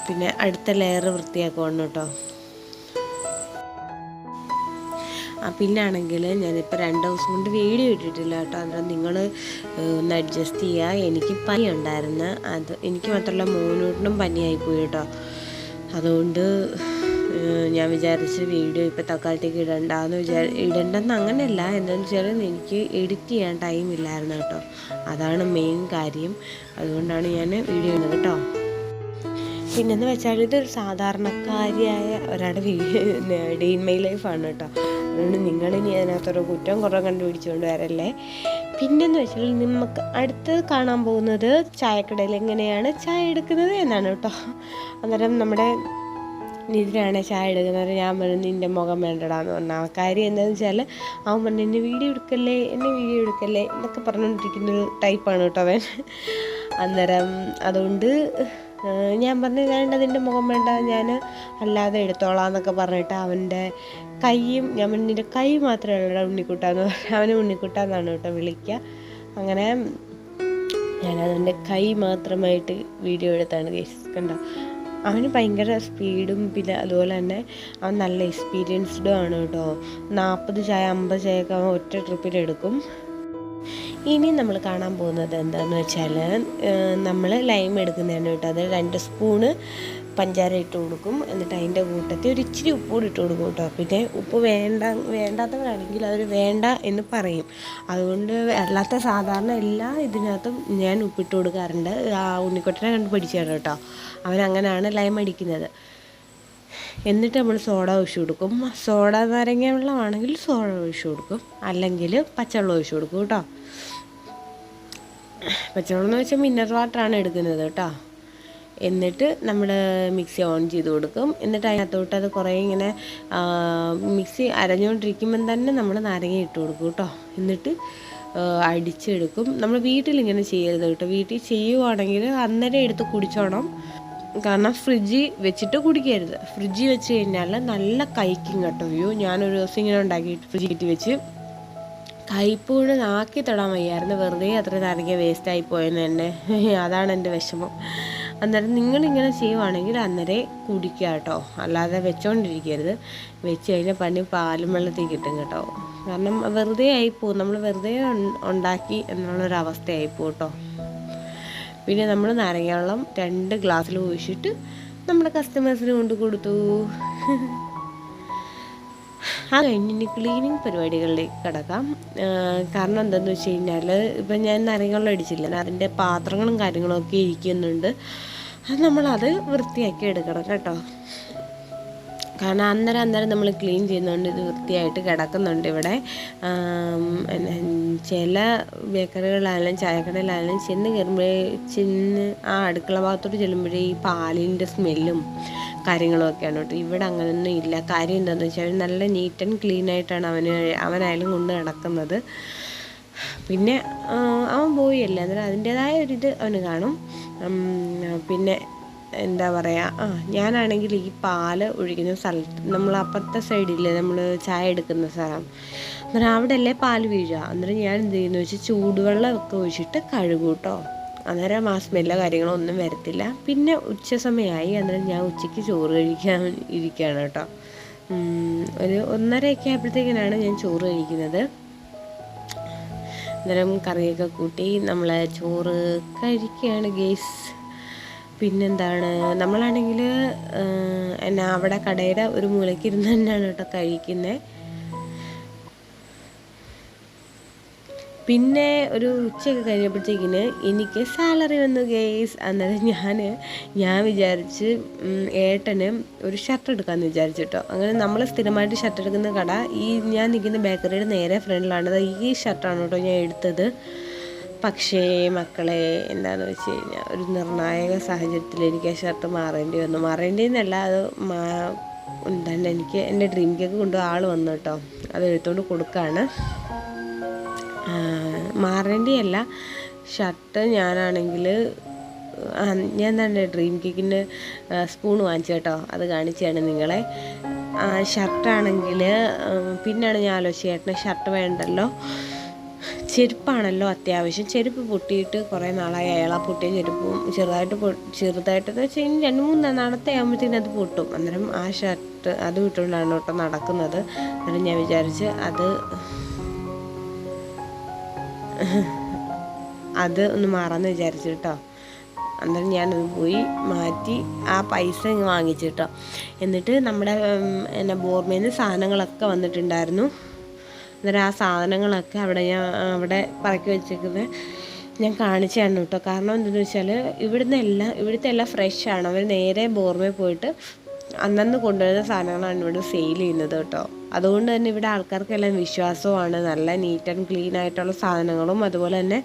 പിന്നെ അടുത്ത ലെയർ വൃത്തിയാക്കുവാണ് കേട്ടോ. പിന്നെ ആണെങ്കിൽ ഞാനിപ്പോൾ 2 ദിവസം കൊണ്ട് വീഡിയോ ഇട്ടിട്ടില്ല കേട്ടോ. അന്നേരം നിങ്ങൾ ഒന്ന് അഡ്ജസ്റ്റ് ചെയ്യുക. എനിക്ക് പനി ഉണ്ടായിരുന്നു, അത് എനിക്ക് മാത്രമല്ല മോനോട്ടിനും പനിയായിപ്പോയി കേട്ടോ. അതുകൊണ്ട് ഞാൻ വിചാരിച്ച് വീഡിയോ ഇപ്പോൾ തൽക്കാലത്തേക്ക് ഇടണ്ടെന്ന് അങ്ങനെയല്ല. എന്താണെന്ന് വെച്ചാൽ എനിക്ക് എഡിറ്റ് ചെയ്യാൻ ടൈം ഇല്ലായിരുന്നു കേട്ടോ. അതാണ് മെയിൻ കാര്യം. അതുകൊണ്ടാണ് ഞാൻ വീഡിയോ ഇടുന്നത് കേട്ടോ. പിന്നെന്ന് വെച്ചാൽ ഇതൊരു സാധാരണക്കാരിയായ ഒരാളുടെ ഡേ ഇൻ മൈ ലൈഫാണ് കേട്ടോ. അതുകൊണ്ട് നിങ്ങളിനി അതിനകത്തൊരു കുറ്റം കുറവ് കണ്ടുപിടിച്ചുകൊണ്ട് വരല്ലേ. പിന്നെന്ന് വെച്ചാൽ നമുക്ക് അടുത്ത് കാണാൻ പോകുന്നത് ചായക്കടയിൽ എങ്ങനെയാണ് ചായ എടുക്കുന്നത് എന്നാണ് കേട്ടോ. അന്നേരം നമ്മുടെ ഇതിലാണ് ചായ എടുക്കുന്നത്. ഞാൻ പറഞ്ഞു നിൻ്റെ മുഖം വേണ്ടടാന്ന് പറഞ്ഞ ആ കാര്യം എന്താണെന്ന് വെച്ചാൽ അവൻ പറഞ്ഞു എന്നെ വീഡിയോ എടുക്കല്ലേ എന്നൊക്കെ പറഞ്ഞുകൊണ്ടിരിക്കുന്നൊരു ടൈപ്പാണ് കേട്ടോ അവൻ. അന്നേരം അതുകൊണ്ട് ഞാൻ പറഞ്ഞു വേണ്ട, നിൻ്റെ മുഖം വേണ്ട, ഞാൻ അല്ലാതെ എടുത്തോളാം എന്നൊക്കെ പറഞ്ഞിട്ട് അവൻ്റെ കൈയും ഞാൻ നിൻ്റെ കൈ മാത്രമേ ഉള്ളൂ ഉണ്ണിക്കുട്ടാന്ന് പറഞ്ഞു. അവനെ ഉണ്ണിക്കുട്ടാന്നാണ് കേട്ടോ വിളിക്കുക. അങ്ങനെ ഞാനതിൻ്റെ കൈ മാത്രമായിട്ട് വീഡിയോ എടുത്താണ് കേസ് കണ്ടോ. അവന് ഭയങ്കര സ്പീഡും പിന്നെ അതുപോലെ തന്നെ അവൻ നല്ല എക്സ്പീരിയൻസ്ഡും ആണ് കേട്ടോ. 40 ചായ 50 ചായയൊക്കെ അവൻ ഒറ്റ ട്രിപ്പിലെടുക്കും. ഇനി നമ്മൾ കാണാൻ പോകുന്നത് എന്താണെന്ന് വെച്ചാൽ നമ്മൾ ലൈം എടുക്കുന്നതാണ് കേട്ടോ. അത് 2 സ്പൂണ് പഞ്ചാര ഇട്ട് കൊടുക്കും. എന്നിട്ട് അതിൻ്റെ കൂട്ടത്തിൽ ഒരു ഇച്ചിരി ഉപ്പ് കൂടി ഇട്ട് കൊടുക്കും കേട്ടോ. പിന്നെ ഉപ്പ് വേണ്ടാത്തവരാണെങ്കിൽ അവർ വേണ്ട എന്ന് പറയും. അതുകൊണ്ട് അല്ലാത്ത സാധാരണ എല്ലാ ഇതിനകത്തും ഞാൻ ഉപ്പിട്ട് കൊടുക്കാറുണ്ട്. ഉണ്ണിക്കുട്ടനെ കണ്ട് പഠിച്ചാണ് കേട്ടോ. അവനങ്ങനെയാണ് ലൈം അടിക്കുന്നത്. എന്നിട്ട് നമ്മൾ സോഡ ഒഴിച്ച് കൊടുക്കും. സോഡ നാരങ്ങ വെള്ളമാണെങ്കിൽ സോഡ ഒഴിച്ച് കൊടുക്കും, അല്ലെങ്കിൽ പച്ചവെള്ളം ഒഴിച്ച് കൊടുക്കും കേട്ടോ. പച്ചവെള്ളം എന്ന് വെച്ചാൽ മിനറൽ വാട്ടറാണ് എടുക്കുന്നത് കേട്ടോ. എന്നിട്ട് നമ്മൾ മിക്സി ഓൺ ചെയ്ത് കൊടുക്കും. എന്നിട്ട് അതിനകത്തോട്ട് അത് കുറേ ഇങ്ങനെ മിക്സി അരഞ്ഞുകൊണ്ടിരിക്കുമ്പം തന്നെ നമ്മൾ നാരങ്ങ ഇട്ട് കൊടുക്കും കേട്ടോ. എന്നിട്ട് അടിച്ചെടുക്കും. നമ്മൾ വീട്ടിലിങ്ങനെ ചെയ്യരുത് കേട്ടോ. വീട്ടിൽ ചെയ്യുവാണെങ്കിൽ അന്നേരം എടുത്ത് കുടിച്ചോണം. കാരണം ഫ്രിഡ്ജിൽ വെച്ചിട്ട് കുടിക്കരുത്. ഫ്രിഡ്ജിൽ വെച്ച് കഴിഞ്ഞാൽ നല്ല കയ്ക്കും കേട്ടോ. അയ്യോ, ഞാനൊരു ദിവസം ഇങ്ങനെ ഉണ്ടാക്കിയിട്ട് ഫ്രിഡ്ജിൽ വെച്ച് കയ്പ്പ് കൊണ്ട് നാക്കി തൊടാൻ വയ്യായിരുന്നു. വെറുതെ അത്ര നാരങ്ങ വേസ്റ്റായി പോയെന്ന് തന്നെ. അതാണ് എൻ്റെ വിഷമം. അന്നേരം നിങ്ങളിങ്ങനെ ചെയ്യുവാണെങ്കിൽ അന്നേരം കുടിക്കുക കേട്ടോ. അല്ലാതെ വെച്ചോണ്ടിരിക്കരുത്. വെച്ച് കഴിഞ്ഞാൽ പണി പാലും വെള്ളത്തിൽ കിട്ടും കേട്ടോ. കാരണം വെറുതെ ആയിപ്പോവും. നമ്മൾ വെറുതെ ഉണ്ടാക്കി എന്നുള്ളൊരവസ്ഥയായിപ്പോവും കേട്ടോ. പിന്നെ നമ്മൾ നാരങ്ങ വെള്ളം 2 ഗ്ലാസ്സിൽ ഒഴിച്ചിട്ട് നമ്മുടെ കസ്റ്റമേഴ്സിന് കൊണ്ട് കൊടുത്തു. അത് കഴിഞ്ഞ് ഇനി ക്ലീനിങ് പരിപാടികളിലേക്ക് കിടക്കാം. കാരണം എന്താണെന്ന് വെച്ച് കഴിഞ്ഞാൽ ഇപ്പം ഞാൻ നാരങ്ങ വെള്ളം അടിച്ചില്ല, അതിൻ്റെ പാത്രങ്ങളും കാര്യങ്ങളും ഒക്കെ ഇരിക്കുന്നുണ്ട്. അത് നമ്മളത് വൃത്തിയാക്കി എടുക്കണം കേട്ടോ. കാരണം അന്നേരം നമ്മൾ ക്ലീൻ ചെയ്യുന്നതുകൊണ്ട് ഇത് വൃത്തിയായിട്ട് കിടക്കുന്നുണ്ട് ഇവിടെ. ചില ബേക്കറികളിലായാലും ചായക്കടയിലായാലും ചെന്ന് ആ അടുക്കള ഭാഗത്തോട്ട് ചെല്ലുമ്പോഴേ ഈ പാലിൻ്റെ സ്മെല്ലും കാര്യങ്ങളും ഒക്കെയാണ് കേട്ടോ. ഇവിടെ അങ്ങനെയൊന്നും ഇല്ല. കാര്യം എന്താണെന്ന് വെച്ചാൽ നല്ല നീറ്റ് ആൻഡ് ക്ലീൻ ആയിട്ടാണ് അവനായാലും കൊണ്ട് നടക്കുന്നത്. പിന്നെ അവൻ പോയല്ലേ, അന്നേരം അതിൻ്റേതായ ഒരിത് അവന് കാണും. പിന്നെ എന്താ പറയുക, ഞാനാണെങ്കിൽ ഈ പാല് ഒഴിക്കുന്ന സ്ഥലത്ത് നമ്മൾ അപ്പുറത്തെ സൈഡില്ലേ നമ്മൾ ചായ എടുക്കുന്ന സ്ഥലം, അന്നേരം അവിടെ അല്ലേ പാല് വീഴുക. അന്നേരം ഞാൻ എന്ത് ചെയ്യുന്നു വെച്ചാൽ ചൂടുവെള്ളമൊക്കെ ഒഴിച്ചിട്ട് കഴുകും കേട്ടോ. അന്നേരം ആ സ്മെല്ലോ കാര്യങ്ങളോ ഒന്നും വരത്തില്ല. പിന്നെ ഉച്ച സമയമായി, അന്നേരം ഞാൻ ഉച്ചയ്ക്ക് ചോറ് കഴിക്കാൻ ഇരിക്കുകയാണ് കേട്ടോ. ഒരു 1:30 ആയപ്പോഴത്തേക്കിനാണ് ഞാൻ ചോറ് കഴിക്കുന്നത്. അന്നേരം കറിയൊക്കെ കൂട്ടി നമ്മൾ ചോറ് കഴിക്കുകയാണ് ഗേസ്. പിന്നെന്താണ്, നമ്മളാണെങ്കിൽ അവിടെ കടയുടെ ഒരു മൂലയ്ക്ക് ഇരുന്ന് തന്നെയാണ് കേട്ടോ കഴിക്കുന്നത്. പിന്നെ ഒരു ഉച്ചയൊക്കെ കഴിഞ്ഞപ്പോഴത്തേക്കിന് എനിക്ക് സാലറി വന്നു ഗേസ്. അന്നേരം ഞാൻ വിചാരിച്ച് ഏട്ടന് ഒരു ഷർട്ട് എടുക്കാമെന്ന് വിചാരിച്ചിട്ടോ. അങ്ങനെ നമ്മൾ സ്ഥിരമായിട്ട് ഷർട്ട് എടുക്കുന്ന കട ഈ ഞാൻ നിൽക്കുന്ന ബേക്കറിയുടെ നേരെ ഫ്രണ്ടിലാണ്. ഈ ഷർട്ടാണ് കേട്ടോ ഞാൻ എടുത്തത്. പക്ഷേ മക്കളെ, എന്താണെന്ന് വെച്ച് കഴിഞ്ഞാൽ ഒരു നിർണായക സാഹചര്യത്തിൽ എനിക്ക് ആ ഷർട്ട് മാറേണ്ടിയെന്നല്ല, അത് എന്താണ് എനിക്ക് എൻ്റെ ഡ്രീം കേക്ക് കൊണ്ട് ആൾ വന്നു കേട്ടോ. അത് എടുത്തുകൊണ്ട് കൊടുക്കുകയാണ്. മാറേണ്ടിയല്ല ഷർട്ട്. ഞാനാണെങ്കിൽ ഞാൻ തന്നെ ഡ്രീം കേക്കിൻ്റെ സ്പൂൺ വാങ്ങിച്ചു കേട്ടോ. അത് കാണിച്ചാണ് നിങ്ങളെ. ഷർട്ടാണെങ്കിൽ പിന്നെയാണ് ഞാൻ ആലോചിച്ചത്, ചേട്ടന് ഷർട്ട് വേണ്ടല്ലോ, ചെരുപ്പാണല്ലോ അത്യാവശ്യം. ചെരുപ്പ് പൊട്ടിയിട്ട് കുറേ നാളായി. അയാളാ പൊട്ടിയ ചെരുപ്പും ചെറുതായിട്ടെന്ന് വെച്ച് കഴിഞ്ഞാൽ 2-3 നാളത്തെ ആകുമ്പോഴത്തേക്കും അത് പൊട്ടും. അന്നേരം ആ ഷർട്ട് അത് വിട്ടുകൊണ്ടാണ് കേട്ടോ നടക്കുന്നത്. അന്നേരം ഞാൻ വിചാരിച്ച് അത് ഒന്ന് മാറാമെന്ന് വിചാരിച്ചു കേട്ടോ. അന്നേരം ഞാനത് പോയി മാറ്റി ആ പൈസ ഇങ്ങ് വാങ്ങിച്ചു കേട്ടോ. എന്നിട്ട് നമ്മുടെ ബോർമയിൽ നിന്ന് സാധനങ്ങളൊക്കെ വന്നിട്ടുണ്ടായിരുന്നു. അന്നേരം ആ സാധനങ്ങളൊക്കെ അവിടെ പറക്കി വെച്ചേക്കുന്നത് ഞാൻ കാണിച്ചാണ് കേട്ടോ. കാരണം എന്താണെന്ന് വെച്ചാൽ ഇവിടുത്തെ എല്ലാം ഫ്രഷാണ്. അവർ നേരെ ബോർമയിൽ പോയിട്ട് അന്നന്ന് കൊണ്ടുവരുന്ന സാധനങ്ങളാണ് ഇവിടെ സെയിൽ ചെയ്യുന്നത് കേട്ടോ. അതുകൊണ്ട് തന്നെ ഇവിടെ ആൾക്കാർക്കെല്ലാം വിശ്വാസവുമാണ്. നല്ല നീറ്റ് ആൻഡ് ക്ലീൻ ആയിട്ടുള്ള സാധനങ്ങളും അതുപോലെ തന്നെ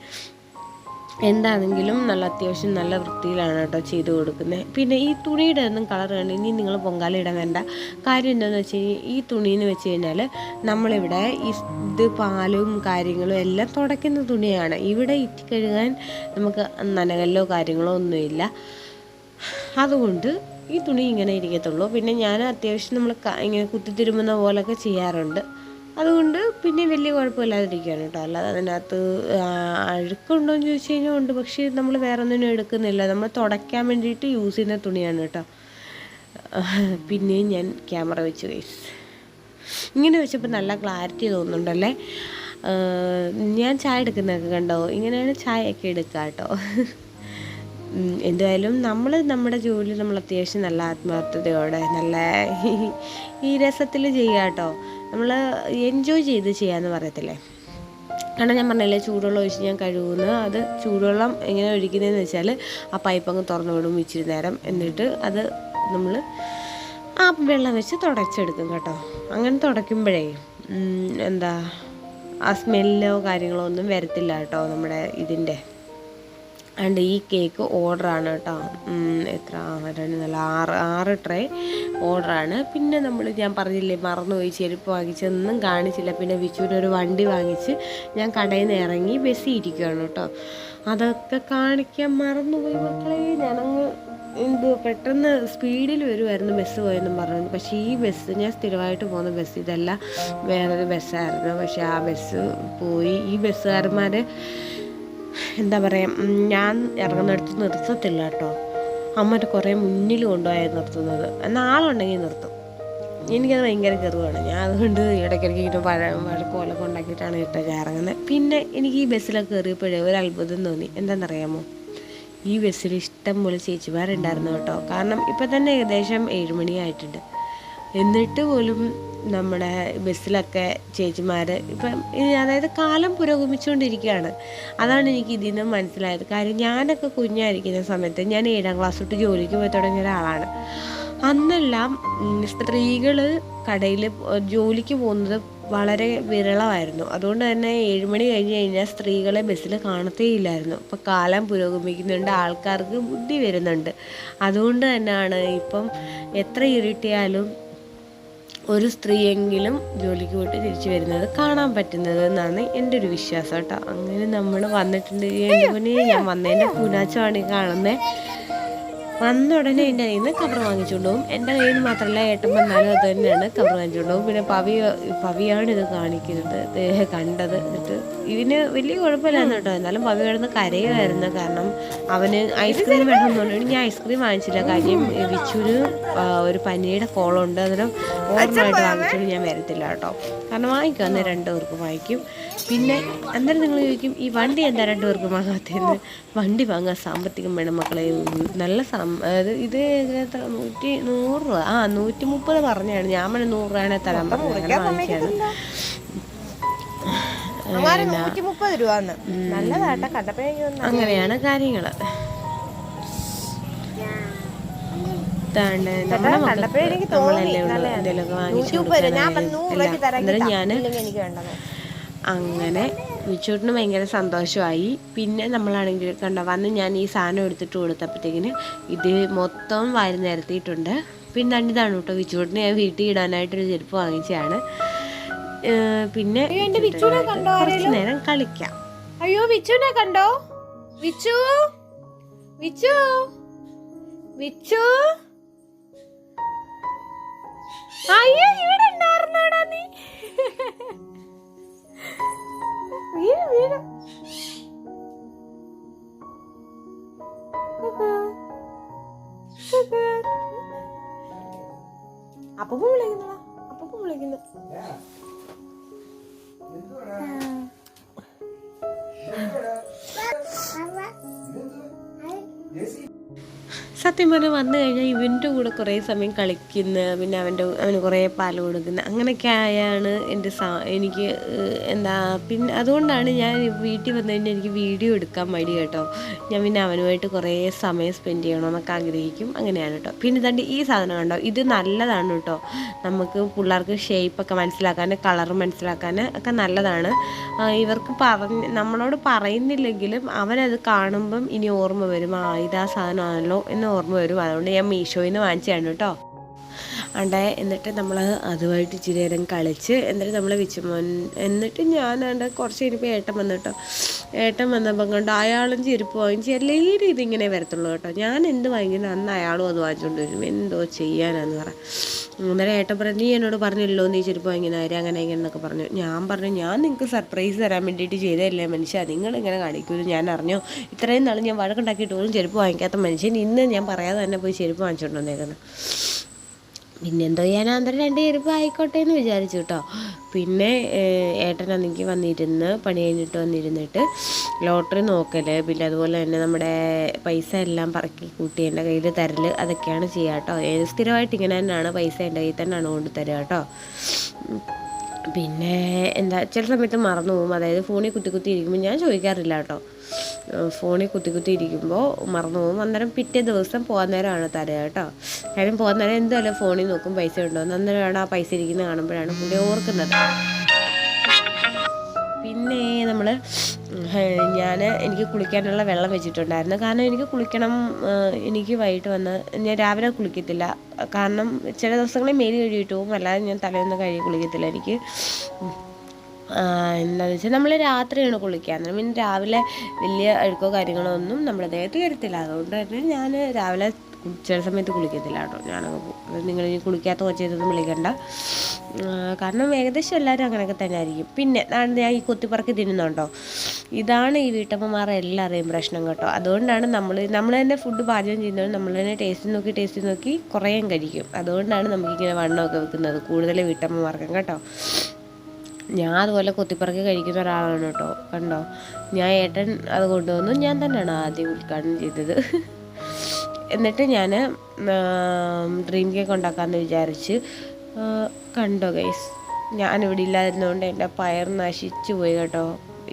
എന്താണെങ്കിലും അത്യാവശ്യം നല്ല വൃത്തിയിലാണ് കേട്ടോ ചെയ്ത് കൊടുക്കുന്നത്. പിന്നെ ഈ തുണിയുടെ ഒന്നും കളർ കണ്ട് ഇനി നിങ്ങൾ പൊങ്കാല ഇടാൻ വേണ്ട. കാര്യം എന്താണെന്ന് വെച്ച് കഴിഞ്ഞാൽ ഈ തുണിയെന്ന് വെച്ച് കഴിഞ്ഞാൽ നമ്മളിവിടെ ഇത് പാലും കാര്യങ്ങളും എല്ലാം തുടയ്ക്കുന്ന തുണിയാണ്. ഇവിടെ ഇറ്റി കഴുകാൻ നമുക്ക് നനകല്ലോ കാര്യങ്ങളോ ഒന്നുമില്ല. അതുകൊണ്ട് ഈ തുണി ഇങ്ങനെ ഇരിക്കത്തുള്ളൂ. പിന്നെ ഞാൻ അത്യാവശ്യം നമ്മൾ ഇങ്ങനെ കുത്തിത്തിരുമുന്ന പോലൊക്കെ ചെയ്യാറുണ്ട്. അതുകൊണ്ട് പിന്നെ വലിയ കുഴപ്പമില്ലാതിരിക്കുകയാണ് കേട്ടോ. അല്ലാതെ അതിനകത്ത് അഴുക്കുണ്ടോ എന്ന് ചോദിച്ചു കഴിഞ്ഞാൽ ഉണ്ട്. പക്ഷേ നമ്മൾ വേറെ ഒന്നിനും എടുക്കുന്നില്ല. നമ്മൾ തുടയ്ക്കാൻ വേണ്ടിയിട്ട് യൂസ് ചെയ്യുന്ന തുണിയാണ് കേട്ടോ. പിന്നെയും ഞാൻ ക്യാമറ വെച്ചു ഗൈസ്. ഇങ്ങനെ വെച്ചപ്പോൾ നല്ല ക്ലാരിറ്റി തോന്നുന്നുണ്ടല്ലേ. ഞാൻ ചായ എടുക്കുന്നതൊക്കെ കണ്ടോ, ഇങ്ങനെയാണ് ചായയൊക്കെ എടുക്കുക കേട്ടോ. എന്തായാലും നമ്മുടെ ജോലി നമ്മൾ അത്യാവശ്യം നല്ല ആത്മാർത്ഥതയോടെ നല്ല ഈ രസത്തിൽ ചെയ്യുക കേട്ടോ. നമ്മൾ എൻജോയ് ചെയ്ത് ചെയ്യാമെന്ന് പറയത്തില്ലേ. കാരണം ഞാൻ പറഞ്ഞില്ലേ ചൂടുവെള്ളം ഒഴിച്ച് ഞാൻ കഴുകുന്നത്, അത് ചൂടുവെള്ളം എങ്ങനെ ഒഴിക്കുന്നതെന്ന് വെച്ചാൽ ആ പൈപ്പ് അങ്ങ് തുറന്നു വിടും ഇച്ചിരി നേരം, എന്നിട്ട് അത് നമ്മൾ ആ വെള്ളം വെച്ച് തുടച്ചെടുക്കും കേട്ടോ. അങ്ങനെ തുടയ്ക്കുമ്പോഴേ എന്താ ആ സ്മെല്ലോ കാര്യങ്ങളോ ഒന്നും വരത്തില്ല കേട്ടോ നമ്മുടെ ഇതിൻ്റെ. ആൻഡ് ഈ കേക്ക് ഓർഡറാണ് കേട്ടോ. എത്ര 6 ട്രേ ഓർഡറാണ്. പിന്നെ ഞാൻ പറഞ്ഞില്ലേ മറന്നുപോയി, ചെരുപ്പ് വാങ്ങിച്ചൊന്നും കാണിച്ചില്ല. പിന്നെ വിച്ചുവിനൊരു വണ്ടി വാങ്ങിച്ച് ഞാൻ കടയിൽ നിന്ന് ഇറങ്ങി ബസ്സിൽ ഇരിക്കുകയാണ് കേട്ടോ. അതൊക്കെ കാണിക്കാൻ മറന്നുപോയി മക്കളെ. ഞാനങ്ങ് പെട്ടെന്ന് സ്പീഡിൽ വരുമായിരുന്നു ബസ് പോയെന്നും പറഞ്ഞു. പക്ഷേ ഈ ബസ് ഞാൻ സ്ഥിരമായിട്ട് പോകുന്ന ബസ് ഇതല്ല, വേറൊരു ബസ്സായിരുന്നു. പക്ഷേ ആ ബസ് പോയി. ഈ ബസ്സുകാരന്മാർ എന്താ പറയുക, ഞാൻ ഇറങ്ങുന്നിടത്ത് നിർത്തത്തില്ല കേട്ടോ. അമ്മ കുറേ മുന്നിൽ കൊണ്ടുപോയാൽ നിർത്തുന്നത്. എന്നാൽ ആളുണ്ടെങ്കിൽ നിർത്തും. എനിക്കത് ഭയങ്കര കെറുവാണ്. ഞാൻ അതുകൊണ്ട് ഇടയ്ക്കിടയ്ക്ക് ഇങ്ങനെ വഴക്കോലൊക്കെ ഉണ്ടാക്കിയിട്ടാണ് കേട്ടോ ഞാൻ ഇറങ്ങുന്നത്. പിന്നെ എനിക്ക് ഈ ബസ്സിലൊക്കെ കയറിയപ്പോഴേ ഒരു അത്ഭുതം തോന്നി. എന്താണെന്നറിയാമോ, ഈ ബസ്സിൽ ഇഷ്ടം പോലെ ചേച്ചിമാരുണ്ടായിരുന്നു കേട്ടോ. കാരണം ഇപ്പം തന്നെ ഏകദേശം 7 മണിയായിട്ടുണ്ട്. എന്നിട്ട് പോലും നമ്മുടെ ബസ്സിലൊക്കെ ചേച്ചിമാർ ഇപ്പം അതായത് കാലം പുരോഗമിച്ചുകൊണ്ടിരിക്കുകയാണ്. അതാണ് എനിക്ക് ഇതിൽ നിന്ന് മനസ്സിലായത്. കാര്യം ഞാനൊക്കെ കുഞ്ഞായിരിക്കുന്ന സമയത്ത് ഞാൻ 7ാം ക്ലാസ് തൊട്ട് ജോലിക്ക് പോയി തുടങ്ങിയ ഒരാളാണ്. അന്നെല്ലാം സ്ത്രീകൾ കടയിൽ ജോലിക്ക് പോകുന്നത് വളരെ വിരളമായിരുന്നു. അതുകൊണ്ട് തന്നെ 7 മണി കഴിഞ്ഞ് കഴിഞ്ഞാൽ സ്ത്രീകളെ ബസ്സിൽ കാണത്തേയില്ലായിരുന്നു. ഇപ്പോൾ കാലം പുരോഗമിക്കുന്നുണ്ട്, ആൾക്കാർക്ക് ബുദ്ധി വരുന്നുണ്ട്. അതുകൊണ്ട് തന്നെയാണ് ഇപ്പം എത്ര ഇരുട്ടിയാലും ഒരു സ്ത്രീയെങ്കിലും ജോലിക്ക് പോയിട്ട് തിരിച്ചു വരുന്നത് കാണാൻ പറ്റുന്നത് എന്നാണ് എൻ്റെ ഒരു വിശ്വാസം കേട്ടോ. അങ്ങനെ നമ്മൾ വന്നിട്ടുണ്ട്. ഞാൻ വന്നതിൻ്റെ പുനാച്ചമാണ് കാണുന്നത്. വന്ന ഉടനെ എൻ്റെ കയ്യിൽ നിന്ന് കവർ വാങ്ങിച്ചുകൊണ്ട് പോകും. എൻ്റെ കയ്യിൽ നിന്ന് മാത്രമല്ല, ഏട്ടൻ വന്നാലും അത് തന്നെയാണ് കവർ വാങ്ങിച്ചുകൊണ്ട് പോകും. പിന്നെ പവിയാണ് ഇത് കാണിക്കുന്നത് കണ്ടത്. എന്നിട്ട് ഇതിന് വലിയ കുഴപ്പമില്ലായിരുന്നു കേട്ടോ. എന്നാലും പവി കിടന്ന് കരയുമായിരുന്നു. കാരണം അവന് ഐസ്ക്രീം വേണമെന്ന് പറഞ്ഞു. ഞാൻ ഐസ്ക്രീം വാങ്ങിച്ചില്ല. കാര്യം വിച്ചുവിന് ഒരു പനിയുടെ കോളുണ്ട്. അന്നേരം ഓർമ്മയായിട്ട് വാങ്ങിച്ചോണ്ട് ഞാൻ വരത്തില്ല കേട്ടോ. കാരണം വാങ്ങിക്കും, അന്നേരം 2 പേർക്ക് വാങ്ങിക്കും. പിന്നെ അന്നേരം നിങ്ങൾ ചോദിക്കും ഈ വണ്ടി എന്താ 2 പേർക്ക് വാങ്ങാത്തതെന്ന്. വണ്ടി വാങ്ങാൻ സാമ്പത്തികം വേണം മക്കളെ. നല്ല ഇത് 100 രൂപ 130 പറഞ്ഞാണ്. ഞാൻ 100 രൂപയാണ് തരാൻ പറഞ്ഞത്. അങ്ങനെ വാങ്ങിച്ചാണ്. അങ്ങനെയാണ് കാര്യങ്ങൾ. നമ്മളല്ലേ ഉള്ളൂ എന്തെങ്കിലുമൊക്കെ വാങ്ങിച്ചു കൊടുക്കാനായാലും. ഞാൻ അങ്ങനെ വിച്ചൂട്ടിന് ഭയങ്കര സന്തോഷമായി. പിന്നെ നമ്മളാണെങ്കിൽ വന്ന് ഞാൻ ഈ സാധനം എടുത്തിട്ട് കൊടുത്തപ്പോഴത്തേക്കിന് ഇത് മൊത്തം വാരി നിരത്തിയിട്ടുണ്ട്. പിന്നെ ഇതാണ് കേട്ടോ വിച്ചൂട്ടിന് ഞാൻ വീട്ടിൽ ഇടാനായിട്ടൊരു ചെരുപ്പ് വാങ്ങിച്ചതാണ്. പിന്നെ കുറച്ച് നേരം കളിക്കാം. അയ്യോ വിച്ചുനെ കണ്ടോ? വിച്ചു വിച്ചു വിച്ചു അയ്യോ ഇവിടെ ഉണ്ടായിരുന്നോടാ നീ. വീട് വീട് അപ്പൂപ്പ വിളിക്കുന്നതാ. അപ്പൂപ്പ വിളിക്കുന്നു. സത്യം പറഞ്ഞാൽ വന്നു കഴിഞ്ഞാൽ ഇവൻ്റെ കൂടെ കുറേ സമയം കളിക്കുന്ന, പിന്നെ അവന് കുറേ പാല് കൊടുക്കുന്ന, അങ്ങനെയൊക്കെ ആയാണ് എനിക്ക് എന്താ. പിന്നെ അതുകൊണ്ടാണ് ഞാൻ വീട്ടിൽ വന്നു കഴിഞ്ഞാൽ എനിക്ക് വീഡിയോ എടുക്കാൻ മടി കേട്ടോ. ഞാൻ പിന്നെ അവനുമായിട്ട് കുറേ സമയം സ്പെൻഡ് ചെയ്യണമെന്നൊക്കെ ആഗ്രഹിക്കും. അങ്ങനെയാണ് കേട്ടോ. പിന്നെ തന്നെ ഈ സാധനം കണ്ടോ, ഇത് നല്ലതാണ് കേട്ടോ. നമുക്ക് പിള്ളേർക്ക് ഷേപ്പൊക്കെ മനസ്സിലാക്കാൻ, കളർ മനസ്സിലാക്കാൻ ഒക്കെ നല്ലതാണ്. ഇവർക്ക് നമ്മളോട് പറയുന്നില്ലെങ്കിലും അവരത് കാണുമ്പം ഇനി ഓർമ്മ വരും, ഇതാ സാധനമാണല്ലോ എന്ന് ഓർമ്മ വരും. അതുകൊണ്ട് ഞാൻ മീഷോയിൽ നിന്ന് വാങ്ങിച്ചതാണ് കേട്ടോ. എന്നിട്ട് നമ്മൾ അതുമായിട്ട് ഇച്ചിരി നേരം കളിച്ച് എന്നിട്ട് നമ്മൾ എന്നിട്ട് ഞാൻ കുറച്ച് കഴിഞ്ഞപ്പോൾ ഏട്ടൻ വന്നു കേട്ടോ. ഏട്ടൻ വന്നപ്പം കണ്ടോ അയാളും ചെരുപ്പ് വാങ്ങിച്ച് എല്ലാവരും ഇതിങ്ങനെ വരത്തുള്ളൂ കേട്ടോ. ഞാൻ എന്ത് വാങ്ങിക്കുന്നത് അന്ന് അയാളും അത് വാങ്ങിച്ചുകൊണ്ട് വരും. എന്തോ ചെയ്യാനാന്ന് പറ. അന്നേരം ഏട്ടൻ പറഞ്ഞു, നീ എന്നോട് പറഞ്ഞില്ലോ നീ ചെരുപ്പ് വാങ്ങിക്കുന്ന കാര്യം അങ്ങനെ ഇങ്ങനെന്നൊക്കെ പറഞ്ഞു. ഞാൻ പറഞ്ഞു, ഞാൻ നിങ്ങൾക്ക് സർപ്രൈസ് തരാൻ വേണ്ടിയിട്ട് ചെയ്തതല്ലേ മനുഷ്യ, നിങ്ങളിങ്ങനെ കാണിക്കുമല്ലോ ഞാൻ അറിഞ്ഞോ. ഇത്രയും നാൾ ഞാൻ വഴക്കുണ്ടാക്കിയിട്ട് പോലും ചെരുപ്പ് വാങ്ങിക്കാത്ത മനുഷ്യൻ ഇന്ന് ഞാൻ പറയാതെ തന്നെ പോയി ചെരുപ്പ് വാങ്ങിച്ചുകൊണ്ട് വന്നേക്കുന്നത്. പിന്നെ എന്തോ ചെയ്യാനാ അന്നേരം 2 ചെരുപ്പ് ആയിക്കോട്ടെ എന്ന് വിചാരിച്ചു കേട്ടോ. പിന്നെ ഏട്ടനാണെങ്കിൽ വന്നിരുന്ന് പണി കഴിഞ്ഞിട്ട് വന്നിരുന്നിട്ട് ലോട്ടറി നോക്കൽ, പിന്നെ അതുപോലെ തന്നെ നമ്മുടെ പൈസ എല്ലാം പറക്കി കൂട്ടി എൻ്റെ കയ്യിൽ തരൽ, അതൊക്കെയാണ് ചെയ്യുക കേട്ടോ. സ്ഥിരമായിട്ട് ഇങ്ങനെ തന്നെയാണ്, പൈസ എൻ്റെ കയ്യിൽ തന്നെയാണ് കൊണ്ട് തരിക കേട്ടോ. പിന്നെ എന്താ ചില സമയത്ത് മറന്നു പോകും, അതായത് ഫോണിൽ കുത്തി ഇരിക്കുമ്പോൾ ഞാൻ ചോദിക്കാറില്ല കേട്ടോ. ഫോണിൽ കുത്തി ഇരിക്കുമ്പോൾ മറന്നു പോകും. അന്നേരം പിറ്റേ ദിവസം പോകാൻ നേരമാണ് തരുക കേട്ടോ. കാര്യം പോകാൻ നേരം എന്തായാലും ഫോണിൽ നോക്കും പൈസ ഉണ്ടോ എന്ന്. അന്നേരമാണ് ആ പൈസ ഇരിക്കുന്നത് കാണുമ്പോഴാണ് പുള്ളി ഓർക്കുന്നത്. പിന്നെ എനിക്ക് കുളിക്കാനുള്ള വെള്ളം വെച്ചിട്ടുണ്ടായിരുന്നു. കാരണം എനിക്ക് കുളിക്കണം, എനിക്ക് വൈകിട്ട് വന്ന് ഞാൻ രാവിലെ കുളിക്കത്തില്ല. കാരണം ചില ദിവസങ്ങളിൽ മേല് കഴുകിയിട്ട് പോകും, അല്ലാതെ ഞാൻ തലേന്ന് കഴുകി കുളിക്കത്തില്ല. എനിക്ക് എന്താണെന്ന് വെച്ചാൽ നമ്മൾ രാത്രിയാണ് കുളിക്കുക, അന്നേരം പിന്നെ രാവിലെ വലിയ അഴുക്കോ കാര്യങ്ങളോ ഒന്നും നമ്മുടെ ദേഹത്ത് വരത്തില്ല. അതുകൊണ്ട് തന്നെ ഞാൻ രാവിലെ ചില സമയത്ത് കുളിക്കത്തില്ല കേട്ടോ. ഞാനങ്ങ് പോകും. അത് നിങ്ങൾ ഇനി കുളിക്കാത്ത കൊച്ചൊന്നും വിളിക്കണ്ട, കാരണം ഏകദേശം എല്ലാവരും അങ്ങനെയൊക്കെ തന്നെ ആയിരിക്കും. പിന്നെ ഞാൻ ഈ കൊത്തിപ്പറക്കി തിന്നുന്നുണ്ടോ, ഇതാണ് ഈ വീട്ടമ്മമാരെ എല്ലാവരെയും പ്രശ്നം കേട്ടോ. അതുകൊണ്ടാണ് നമ്മൾ തന്നെ ഫുഡ് പാചകം ചെയ്യുന്നത്, നമ്മൾ തന്നെ ടേസ്റ്റ് നോക്കി കുറേയും കഴിക്കും. അതുകൊണ്ടാണ് നമുക്കിങ്ങനെ വണ്ണമൊക്കെ വെക്കുന്നത്, കൂടുതൽ വീട്ടമ്മമാർക്കും കേട്ടോ. ഞാൻ അതുപോലെ കൊത്തിപ്പറക്കി കഴിക്കുന്ന ഒരാളാണ് കേട്ടോ. കണ്ടോ, ഏട്ടൻ അത് കൊണ്ടുവന്നു, ഞാൻ തന്നെയാണ് ആദ്യം ഉദ്ഘാടനം ചെയ്തത്. എന്നിട്ട് ഞാൻ ഡ്രീം കേക്ക് ഉണ്ടാക്കാമെന്ന് വിചാരിച്ച്. കണ്ടോ ഗൈസ്, ഞാനിവിടെ ഇല്ലാതിരുന്നതുകൊണ്ട് എൻ്റെ പയർ നശിച്ചു പോയി കേട്ടോ.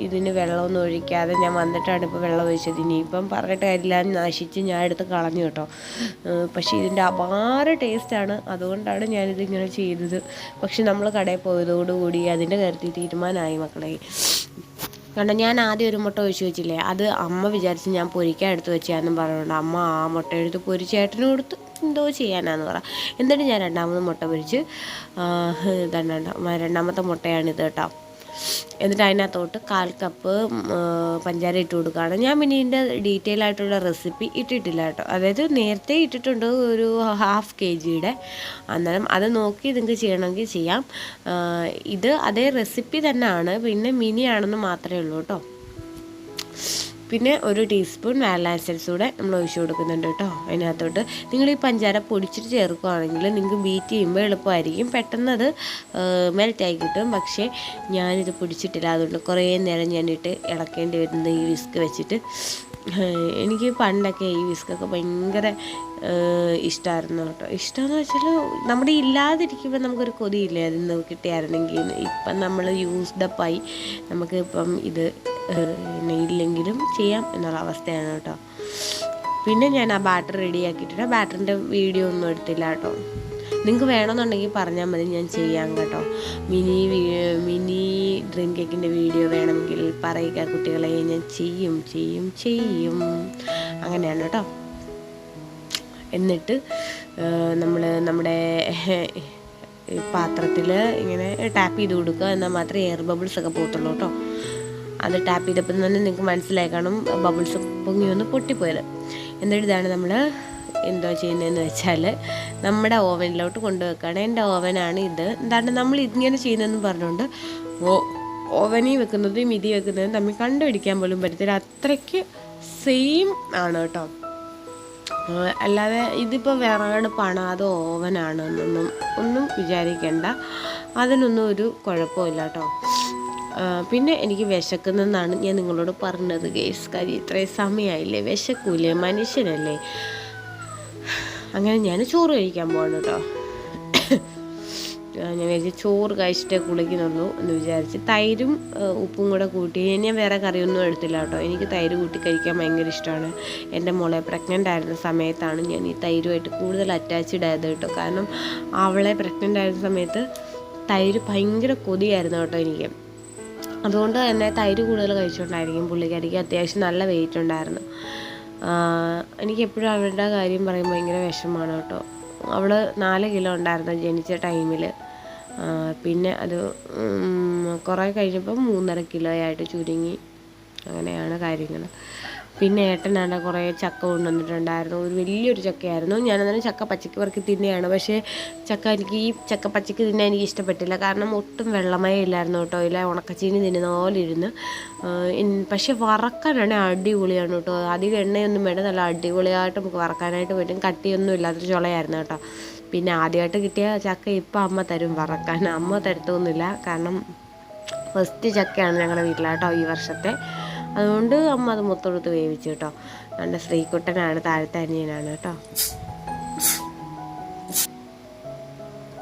ഇതിന് വെള്ളമൊന്നും ഒഴിക്കാതെ ഞാൻ വന്നിട്ടാണ് ഇപ്പോൾ വെള്ളം ഒഴിച്ചത്. ഇനിയിപ്പം പറഞ്ഞിട്ട് കാര്യമില്ല, നശിച്ച് ഞാൻ എടുത്ത് കളഞ്ഞു കേട്ടോ. പക്ഷേ ഇതിൻ്റെ അപാര ടേസ്റ്റാണ്, അതുകൊണ്ടാണ് ഞാനിതിങ്ങനെ ചെയ്തത്. പക്ഷെ നമ്മൾ കടയിൽ പോയതോടുകൂടി അതിൻ്റെ കാര്യത്തിൽ തീരുമാനമായി മക്കളെ. കാരണം ഞാൻ ആദ്യം ഒരു മുട്ട ഒഴിച്ച് വെച്ചില്ലേ, അത് അമ്മ വിചാരിച്ച് ഞാൻ പൊരിക്കാൻ എടുത്ത് വെച്ചാന്നും പറഞ്ഞുകൊണ്ട് അമ്മ ആ മുട്ട എടുത്ത് പൊരിച്ചേട്ടന് കൊടുത്ത് എന്തോ ചെയ്യാനാന്ന് പറ. എന്നിട്ട് ഞാൻ രണ്ടാമത് മുട്ട പൊരിച്ച് രണ്ടാമത്തെ മുട്ടയാണിത് കേട്ടോ. എന്നിട്ട് അതിനകത്തോട്ട് 1/4 കപ്പ് പഞ്ചാര ഇട്ട് കൊടുക്കുകയാണ് ഞാൻ. പിന്നെ ഇതിൻ്റെ ഡീറ്റെയിൽ ആയിട്ടുള്ള റെസിപ്പി ഇട്ടിട്ടില്ല കേട്ടോ. അതായത് നേരത്തെ ഇട്ടിട്ടുണ്ട് ഒരു 1/2 kg. അന്നേരം അത് നോക്കി നിങ്ങൾക്ക് ചെയ്യണമെങ്കിൽ ചെയ്യാം. ഇത് അതേ റെസിപ്പി തന്നെയാണ്, പിന്നെ മിനി ആണെന്ന് മാത്രമേ ഉള്ളൂ കേട്ടോ. പിന്നെ 1 ടീസ്പൂൺ വാനില എസൻസ് കൂടെ നമ്മൾ ഒഴിച്ച് കൊടുക്കുന്നുണ്ട് കേട്ടോ. അതിനകത്തോട്ട് നിങ്ങൾ ഈ പഞ്ചാര പൊടിച്ചിട്ട് ചേർക്കുകയാണെങ്കിൽ നിങ്ങൾക്ക് ബീറ്റ് ചെയ്യുമ്പോൾ എളുപ്പമായിരിക്കും, പെട്ടെന്ന് അത് മെൽറ്റായി കിട്ടും. പക്ഷേ ഞാനിത് പൊടിച്ചിട്ടില്ല, അതുകൊണ്ട് കുറേ നേരം ഞാനിട്ട് ഇളക്കേണ്ടി വരുന്നത് ഈ വിസ്ക് വെച്ചിട്ട്. എനിക്ക് പണ്ടൊക്കെ ഈ വിസ്കൊക്കെ ഭയങ്കര ഇഷ്ടമായിരുന്നു കേട്ടോ. ഇഷ്ടമെന്ന് വെച്ചാൽ നമ്മുടെ ഇല്ലാതിരിക്കുമ്പോൾ നമുക്കൊരു കൊതിയില്ലേ അതിൽ നിന്ന് കിട്ടിയായിരുന്നെങ്കിൽ. ഇപ്പം നമ്മൾ യൂസ്ഡപ്പായി, നമുക്ക് ഇപ്പം ഇത് ഇല്ലെങ്കിലും ചെയ്യാം എന്നുള്ള അവസ്ഥയാണ് കേട്ടോ. പിന്നെ ഞാൻ ആ ബാറ്റർ റെഡിയാക്കിയിട്ടുണ്ട്. ബാറ്ററിൻ്റെ വീഡിയോ ഒന്നും എടുത്തില്ല കേട്ടോ. നിങ്ങൾക്ക് വേണമെന്നുണ്ടെങ്കിൽ പറഞ്ഞാൽ മതി, ഞാൻ ചെയ്യാം കേട്ടോ. മിനി ഡ്രീം കേക്കിൻ്റെ വീഡിയോ വേണമെങ്കിൽ പറയുക കുട്ടികളെ, ഞാൻ ചെയ്യും അങ്ങനെയാണ് കേട്ടോ. എന്നിട്ട് നമ്മുടെ പാത്രത്തിൽ ഇങ്ങനെ ടാപ്പ് ചെയ്ത് കൊടുക്കുക, എന്നാൽ മാത്രമേ എയർ ബബിൾസൊക്കെ പോകത്തുള്ളൂ കേട്ടോ. അത് ടാപ്പ് ചെയ്തപ്പോൾ തന്നെ നിങ്ങൾക്ക് മനസ്സിലായി കാണും ബബിൾസ് പൊങ്ങി ഒന്ന് പൊട്ടിപ്പോയത്. എന്നിട്ട് ഇതാണ് നമ്മൾ എന്തോ ചെയ്യുന്നതെന്ന് വെച്ചാൽ നമ്മുടെ ഓവനിലോട്ട് കൊണ്ടുവെക്കുകയാണ്. എൻ്റെ ഓവനാണ് ഇത്. എന്താണ് നമ്മൾ ഇങ്ങനെ ചെയ്യുന്നതെന്ന് പറഞ്ഞുകൊണ്ട് ഓവനിൽ വെക്കുന്നതും ഇതി വെക്കുന്നതും തമ്മിൽ കണ്ടുപിടിക്കാൻ പോലും പറ്റത്തില്ല, അത്രയ്ക്ക് സെയിം ആണ് കേട്ടോ. അല്ലാതെ ഇതിപ്പോൾ വിറകടുപ്പാണ് അതോ ഓവനാണ് ഒന്നും വിചാരിക്കേണ്ട, അതിനൊന്നും ഒരു കുഴപ്പമില്ല കേട്ടോ. പിന്നെ എനിക്ക് വിശക്കുന്നതെന്നാണ് ഞാൻ നിങ്ങളോട് പറഞ്ഞത് ഗേസ്. കാര്യം ഇത്രയും സമയമായില്ലേ, വിശക്കൂലേ, മനുഷ്യനല്ലേ. അങ്ങനെ ഞാൻ ചോറ് കഴിക്കാൻ പോകണം കേട്ടോ. ഞാൻ വിചാരിച്ച് ചോറ് കഴിച്ചിട്ടേ കുളിക്കുന്നുള്ളൂ എന്ന് വിചാരിച്ച് തൈരും ഉപ്പും കൂടെ കൂട്ടി. ഞാൻ വേറെ കറിയൊന്നും എടുത്തില്ല കേട്ടോ. എനിക്ക് തൈര് കൂട്ടി കഴിക്കാൻ ഭയങ്കര ഇഷ്ടമാണ്. എൻ്റെ മോളെ പ്രഗ്നൻ്റ് ആയിരുന്ന സമയത്താണ് ഞാൻ ഈ തൈരുമായിട്ട് കൂടുതൽ അറ്റാച്ച്ഡ് ആയത് കേട്ടോ. കാരണം അവളെ പ്രഗ്നൻ്റ് ആയിരുന്ന സമയത്ത് തൈര് ഭയങ്കര കൊതിയായിരുന്നു കേട്ടോ എനിക്ക്. അതുകൊണ്ട് തന്നെ തൈര് കൂടുതൽ കഴിച്ചുകൊണ്ടായിരിക്കും പുള്ളിക്കാരിക്ക് അത്യാവശ്യം നല്ല വെയിറ്റ് ഉണ്ടായിരുന്നു. എനിക്കെപ്പോഴും അവളുടെ കാര്യം പറയുമ്പോൾ ഭയങ്കര വിഷമമാണ് കേട്ടോ. അവൾ 4 കിലോ ഉണ്ടായിരുന്നു ജനിച്ച ടൈമിൽ. പിന്നെ അത് കുറേ കഴിഞ്ഞപ്പോൾ 3.5 കിലോ ആയിട്ട് ചുരുങ്ങി. അങ്ങനെയാണ് കാര്യങ്ങൾ. പിന്നെ ഏട്ടനാണ് കുറേ ചക്ക കൊണ്ടുവന്നിട്ടുണ്ടായിരുന്നു. ഒരു വലിയൊരു ചക്കയായിരുന്നു. ഞാനന്നേരം ചക്ക പച്ചക്ക് പെറുക്കി തിന്നെയാണ്. പക്ഷേ എനിക്ക് ഈ ചക്ക പച്ചക്ക് തിന്നാൻ എനിക്ക് ഇഷ്ടപ്പെട്ടില്ല. കാരണം ഒട്ടും വെള്ളമയം ഇല്ലായിരുന്നു കേട്ടോ. ഇല്ല ഉണക്കച്ചീനി തിന്നുന്ന പോലെ ഇരുന്ന്. പക്ഷേ വറക്കാനാണെങ്കിൽ അടിപൊളിയാണ് കേട്ടോ. അധികം എണ്ണയൊന്നും വേണ്ട, നല്ല അടിപൊളിയായിട്ട് നമുക്ക് വറക്കാനായിട്ട് പറ്റും. കട്ടിയൊന്നും ഇല്ലാത്തൊരു ചുളയായിരുന്നു കേട്ടോ. പിന്നെ ആദ്യമായിട്ട് കിട്ടിയ ചക്ക ഇപ്പം അമ്മ തരും വറക്കാൻ. അമ്മ തരത്തൊന്നുമില്ല, കാരണം ഫസ്റ്റ് ചക്കയാണ് ഞങ്ങളുടെ വീട്ടിലാട്ടോ ഈ വർഷത്തെ. അതുകൊണ്ട് അമ്മ അത് മൊത്തം എടുത്ത് വേവിച്ചു കേട്ടോ. എൻ്റെ ശ്രീകുട്ടനാണ്, താഴത്തെ അനിയനാണ് കേട്ടോ.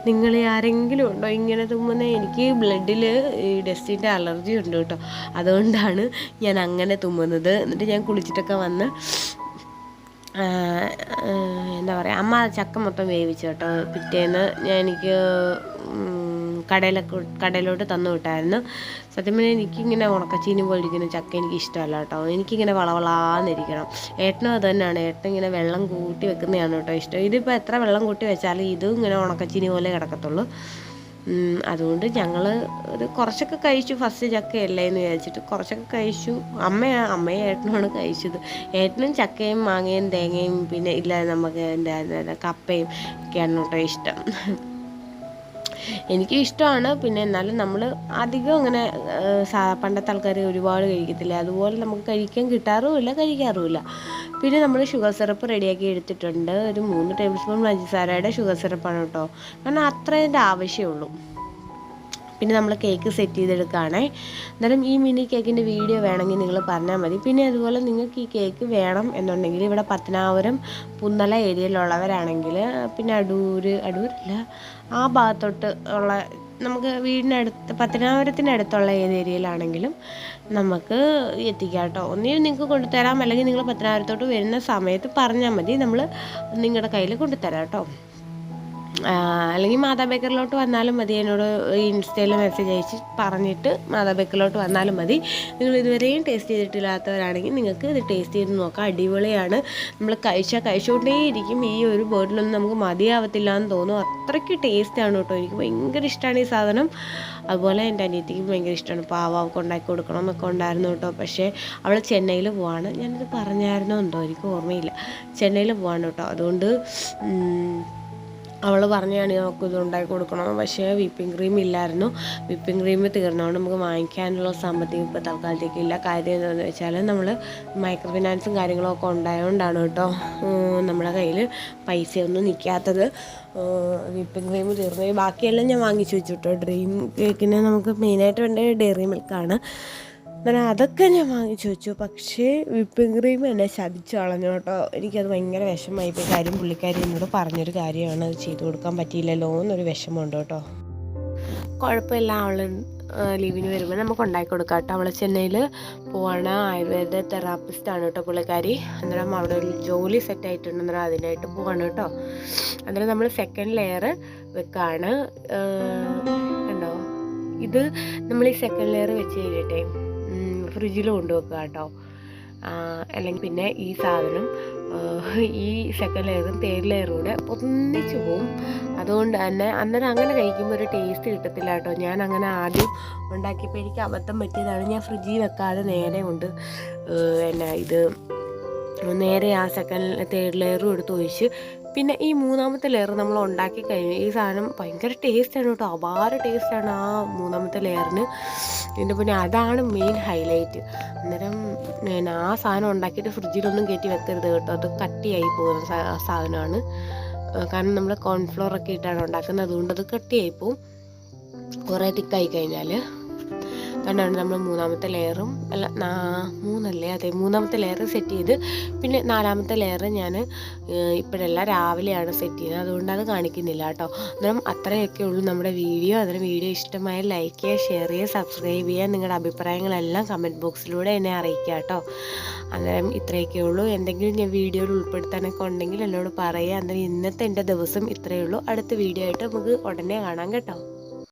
നിങ്ങൾ ആരെങ്കിലും ഉണ്ടോ ഇങ്ങനെ തുമ്മുന്നത്? എനിക്ക് ബ്ലഡിൽ ഈ ഡസ്റ്റിൻ്റെ അലർജി ഉണ്ട് കേട്ടോ. അതുകൊണ്ടാണ് ഞാൻ അങ്ങനെ തുമ്മുന്നത്. എന്നിട്ട് ഞാൻ കുളിച്ചിട്ടൊക്കെ വന്ന് എന്താ പറയുക, അമ്മ ചക്ക മൊത്തം വേവിച്ചു കേട്ടോ. പിറ്റേന്ന് എനിക്ക് കടയിലോട്ട് തന്നു വിട്ടായിരുന്നു. സത്യം പറഞ്ഞാൽ എനിക്കിങ്ങനെ ഉണക്കച്ചീനി പോലെ ഇരിക്കുന്ന ചക്ക എനിക്ക് ഇഷ്ടമല്ല കേട്ടോ. എനിക്കിങ്ങനെ വളവളാന്നിരിക്കണം. ഏട്ടനും അത് തന്നെയാണ്. ഏട്ടൻ ഇങ്ങനെ വെള്ളം കൂട്ടി വെക്കുന്നതാണ് കേട്ടോ ഇഷ്ടം. ഇതിപ്പോൾ എത്ര വെള്ളം കൂട്ടി വെച്ചാലും ഇതും ഇങ്ങനെ ഉണക്കച്ചീനി പോലെ കിടക്കത്തുള്ളൂ. അതുകൊണ്ട് ഞങ്ങൾ ഇത് കുറച്ചൊക്കെ കഴിച്ചു. ഫസ്റ്റ് ചക്കയല്ലേ എന്ന് വിചാരിച്ചിട്ട് കുറച്ചൊക്കെ കഴിച്ചു. അമ്മയും ഏട്ടനുമാണ് കഴിച്ചത്. ഏട്ടനും ചക്കയും മാങ്ങയും തേങ്ങയും പിന്നെ ഇല്ലാതെ നമുക്ക് എന്താ കപ്പയും ഒക്കെയാണ് കേട്ടോ ഇഷ്ടം. എനിക്ക് ഇഷ്ടമാണ്. പിന്നെ എന്നാലും നമ്മൾ അധികം അങ്ങനെ പണ്ടത്തെ ആൾക്കാർ ഒരുപാട് കഴിക്കത്തില്ല. അതുപോലെ നമുക്ക് കഴിക്കാൻ കിട്ടാറുമില്ല, കഴിക്കാറുമില്ല. പിന്നെ നമ്മൾ ഷുഗർ സിറപ്പ് റെഡിയാക്കി എടുത്തിട്ടുണ്ട്. ഒരു 3 ടേബിൾ സ്പൂൺ പഞ്ചസാരയുടെ ഷുഗർ സിറപ്പാണ് കേട്ടോ. കാരണം അത്രേൻ്റെ ആവശ്യമുള്ളൂ. പിന്നെ നമ്മൾ കേക്ക് സെറ്റ് ചെയ്തെടുക്കുകയാണേ. അന്നേരം ഈ മിനി കേക്കിൻ്റെ വീഡിയോ വേണമെങ്കിൽ നിങ്ങൾ പറഞ്ഞാൽ മതി. പിന്നെ അതുപോലെ നിങ്ങൾക്ക് ഈ കേക്ക് വേണം എന്നുണ്ടെങ്കിൽ ഇവിടെ പത്തനാപുരം പുന്നല ഏരിയയിലുള്ളവരാണെങ്കിൽ, പിന്നെ അടൂരല്ല ആ ഭാഗത്തോട്ട് ഉള്ള നമുക്ക് വീടിനടുത്ത് പത്തനാപുരത്തിനടുത്തുള്ള ഏത് ഏരിയയിലാണെങ്കിലും നമുക്ക് എത്തിക്കാം കേട്ടോ. ഒന്നുകിൽ നിങ്ങൾക്ക് കൊണ്ടുതരാം, അല്ലെങ്കിൽ നിങ്ങൾ പത്തനാപുരത്തോട്ട് വരുന്ന സമയത്ത് പറഞ്ഞാൽ മതി, നമ്മൾ നിങ്ങളുടെ കയ്യിൽ കൊണ്ടുതരാം കേട്ടോ. അല്ലെങ്കിൽ മാതാ ബേക്കറിലോട്ട് വന്നാലും മതി. എന്നോട് ഇൻസ്റ്റയിൽ മെസ്സേജ് അയച്ച് പറഞ്ഞിട്ട് മാതാ ബേക്കറിലോട്ട് വന്നാലും മതി. നിങ്ങൾ ഇതുവരെയും ടേസ്റ്റ് ചെയ്തിട്ടില്ലാത്തവരാണെങ്കിൽ നിങ്ങൾക്ക് ഇത് ടേസ്റ്റ് ചെയ്ത് നോക്കാം. അടിപൊളിയാണ്. നമ്മൾ കഴിച്ചുകൊണ്ടേ ഇരിക്കും. ഈ ഒരു ബോട്ടിലൊന്നും നമുക്ക് മതിയാവത്തില്ല എന്ന് തോന്നും. അത്രയ്ക്ക് ടേസ്റ്റാണ് കേട്ടോ. എനിക്ക് ഭയങ്കര ഇഷ്ടമാണ് ഈ സാധനം. അതുപോലെ എൻ്റെ അനിയത്തിക്കും ഭയങ്കര ഇഷ്ടമാണ്. അവൾക്ക് ഉണ്ടാക്കി കൊടുക്കണം എന്നൊക്കെ ഉണ്ടായിരുന്നു കേട്ടോ. പക്ഷേ അവൾ ചെന്നൈയിൽ പോവാണ്. ഞാനിത് പറഞ്ഞായിരുന്നോ എന്തോ എനിക്ക് ഓർമ്മയില്ല. ചെന്നൈയിൽ പോവാണ് കേട്ടോ. അതുകൊണ്ട് അവൾ പറഞ്ഞാണ് നമുക്ക് ഇത് ഉണ്ടാക്കി കൊടുക്കണം. പക്ഷേ വിപ്പിംഗ് ക്രീം ഇല്ലായിരുന്നു. വിപ്പിംഗ് ക്രീം തീർന്നതുകൊണ്ട് നമുക്ക് വാങ്ങിക്കാനുള്ള സാമ്പത്തികം ഇപ്പോൾ തൽക്കാലത്തേക്ക് ഇല്ല. കാര്യം എന്താണെന്ന് വെച്ചാൽ നമ്മൾ മൈക്രോ ഫിനാൻസും കാര്യങ്ങളൊക്കെ ഉണ്ടായതുകൊണ്ടാണ് കേട്ടോ നമ്മുടെ കയ്യിൽ പൈസയൊന്നും നിൽക്കാത്തത്. വിപ്പിംഗ് ക്രീം തീർന്നു. ബാക്കിയെല്ലാം ഞാൻ വാങ്ങിച്ചു വെച്ചു കേട്ടോ. ഡ്രീം കേക്കിന് നമുക്ക് മെയിനായിട്ട് വേണ്ടത് ഡെയറി മിൽക്കാണ്. എന്നാൽ അതൊക്കെ ഞാൻ വാങ്ങിച്ചു വെച്ചു. പക്ഷേ വിപ്പിംഗ് ക്രീം എന്നെ ചതിച്ചു കളഞ്ഞു കേട്ടോ. എനിക്കത് ഭയങ്കര വിഷമമായിപ്പോയി. കാര്യം പുള്ളിക്കാരി എന്നോട് പറഞ്ഞൊരു കാര്യമാണ്, അത് ചെയ്തു കൊടുക്കാൻ പറ്റിയില്ലല്ലോ എന്നൊരു വിഷമമുണ്ട് കേട്ടോ. കുഴപ്പമില്ല, അവൾ ലീവിന് വരുമ്പോൾ നമുക്ക് ഉണ്ടാക്കി കൊടുക്കാം കേട്ടോ. അവൾ ചെന്നൈയിൽ പോവാണ്. ആയുർവേദ തെറാപ്പിസ്റ്റാണ് കേട്ടോ പുള്ളിക്കാരി. അന്നേരം അവിടെ ഒരു ജോലി സെറ്റായിട്ടുണ്ട്. അന്നേരം അതിനായിട്ട് പോവാണ് കേട്ടോ. അന്നേരം നമ്മൾ സെക്കൻഡ് ലെയർ വെക്കാണ്. കണ്ടോ, ഇത് നമ്മൾ ഈ സെക്കൻഡ് ലെയർ വെച്ച് കഴിഞ്ഞിട്ടേ ഫ്രിഡ്ജിൽ കൊണ്ടുവെക്കുക കേട്ടോ. അല്ലെങ്കിൽ പിന്നെ ഈ സാധനം ഈ സെക്കൻഡ് ലെയറും തേർഡ് ലെയറും കൂടെ ഒന്നിച്ച് പോവും. അതുകൊണ്ട് തന്നെ അന്നേരം അങ്ങനെ കഴിക്കുമ്പോൾ ഒരു ടേസ്റ്റ് കിട്ടത്തില്ല കേട്ടോ. ഞാൻ അങ്ങനെ ആദ്യം ഉണ്ടാക്കിയപ്പോൾ എനിക്ക് അബദ്ധം പറ്റിയതാണ്. ഞാൻ ഫ്രിഡ്ജിൽ വെക്കാതെ നേരെ കൊണ്ട് നേരെ ആ തേർഡ് ലെയറും എടുത്ത് ഒഴിച്ച് പിന്നെ ഈ മൂന്നാമത്തെ ലെയർ നമ്മൾ ഉണ്ടാക്കി കഴിഞ്ഞു. ഈ സാധനം ഭയങ്കര ടേസ്റ്റാണ് കേട്ടോ. അപാര ടേസ്റ്റാണ് ആ മൂന്നാമത്തെ ലെയറിന്. ഇതിൻ്റെ പിന്നെ അതാണ് മെയിൻ ഹൈലൈറ്റ്. അന്നേരം ആ സാധനം ഉണ്ടാക്കിയിട്ട് ഫ്രിഡ്ജിലൊന്നും കയറ്റി വെക്കരുത് കേട്ടോ. അത് കട്ടിയായി പോകുന്ന സാധനമാണ്. കാരണം നമ്മൾ കോൺഫ്ലോറൊക്കെ ഇട്ടാണ് ഉണ്ടാക്കുന്നത്. അതുകൊണ്ട് അത് കട്ടിയായി പോവും കുറേ തിക്കായി കഴിഞ്ഞാൽ. അതുകൊണ്ടാണ് നമ്മൾ മൂന്നാമത്തെ ലെയറും മൂന്നാമത്തെ ലെയർ സെറ്റ് ചെയ്ത് പിന്നെ നാലാമത്തെ ലെയർ ഞാൻ ഇപ്പോഴല്ല രാവിലെയാണ് സെറ്റ് ചെയ്യുന്നത്. അതുകൊണ്ട് അത് കാണിക്കുന്നില്ല കേട്ടോ. അന്നേരം അത്രയൊക്കെ ഉള്ളൂ നമ്മുടെ വീഡിയോ. അന്നേരം വീഡിയോ ഇഷ്ടമായ ലൈക്ക് ചെയ്യുക, ഷെയർ ചെയ്യുക, സബ്സ്ക്രൈബ് ചെയ്യുക. നിങ്ങളുടെ അഭിപ്രായങ്ങളെല്ലാം കമൻറ്റ് ബോക്സിലൂടെ എന്നെ അറിയിക്കുക കേട്ടോ. അന്നേരം ഇത്രയൊക്കെ ഉള്ളൂ. എന്തെങ്കിലും ഞാൻ വീഡിയോയിൽ ഉൾപ്പെടുത്താനൊക്കെ ഉണ്ടെങ്കിൽ എന്നോട് പറയുക. അന്നേരം ഇന്നത്തെ എൻ്റെ ദിവസം ഇത്രയേ ഉള്ളൂ. അടുത്ത വീഡിയോ ആയിട്ട് നമുക്ക് ഉടനെ കാണാം കേട്ടോ.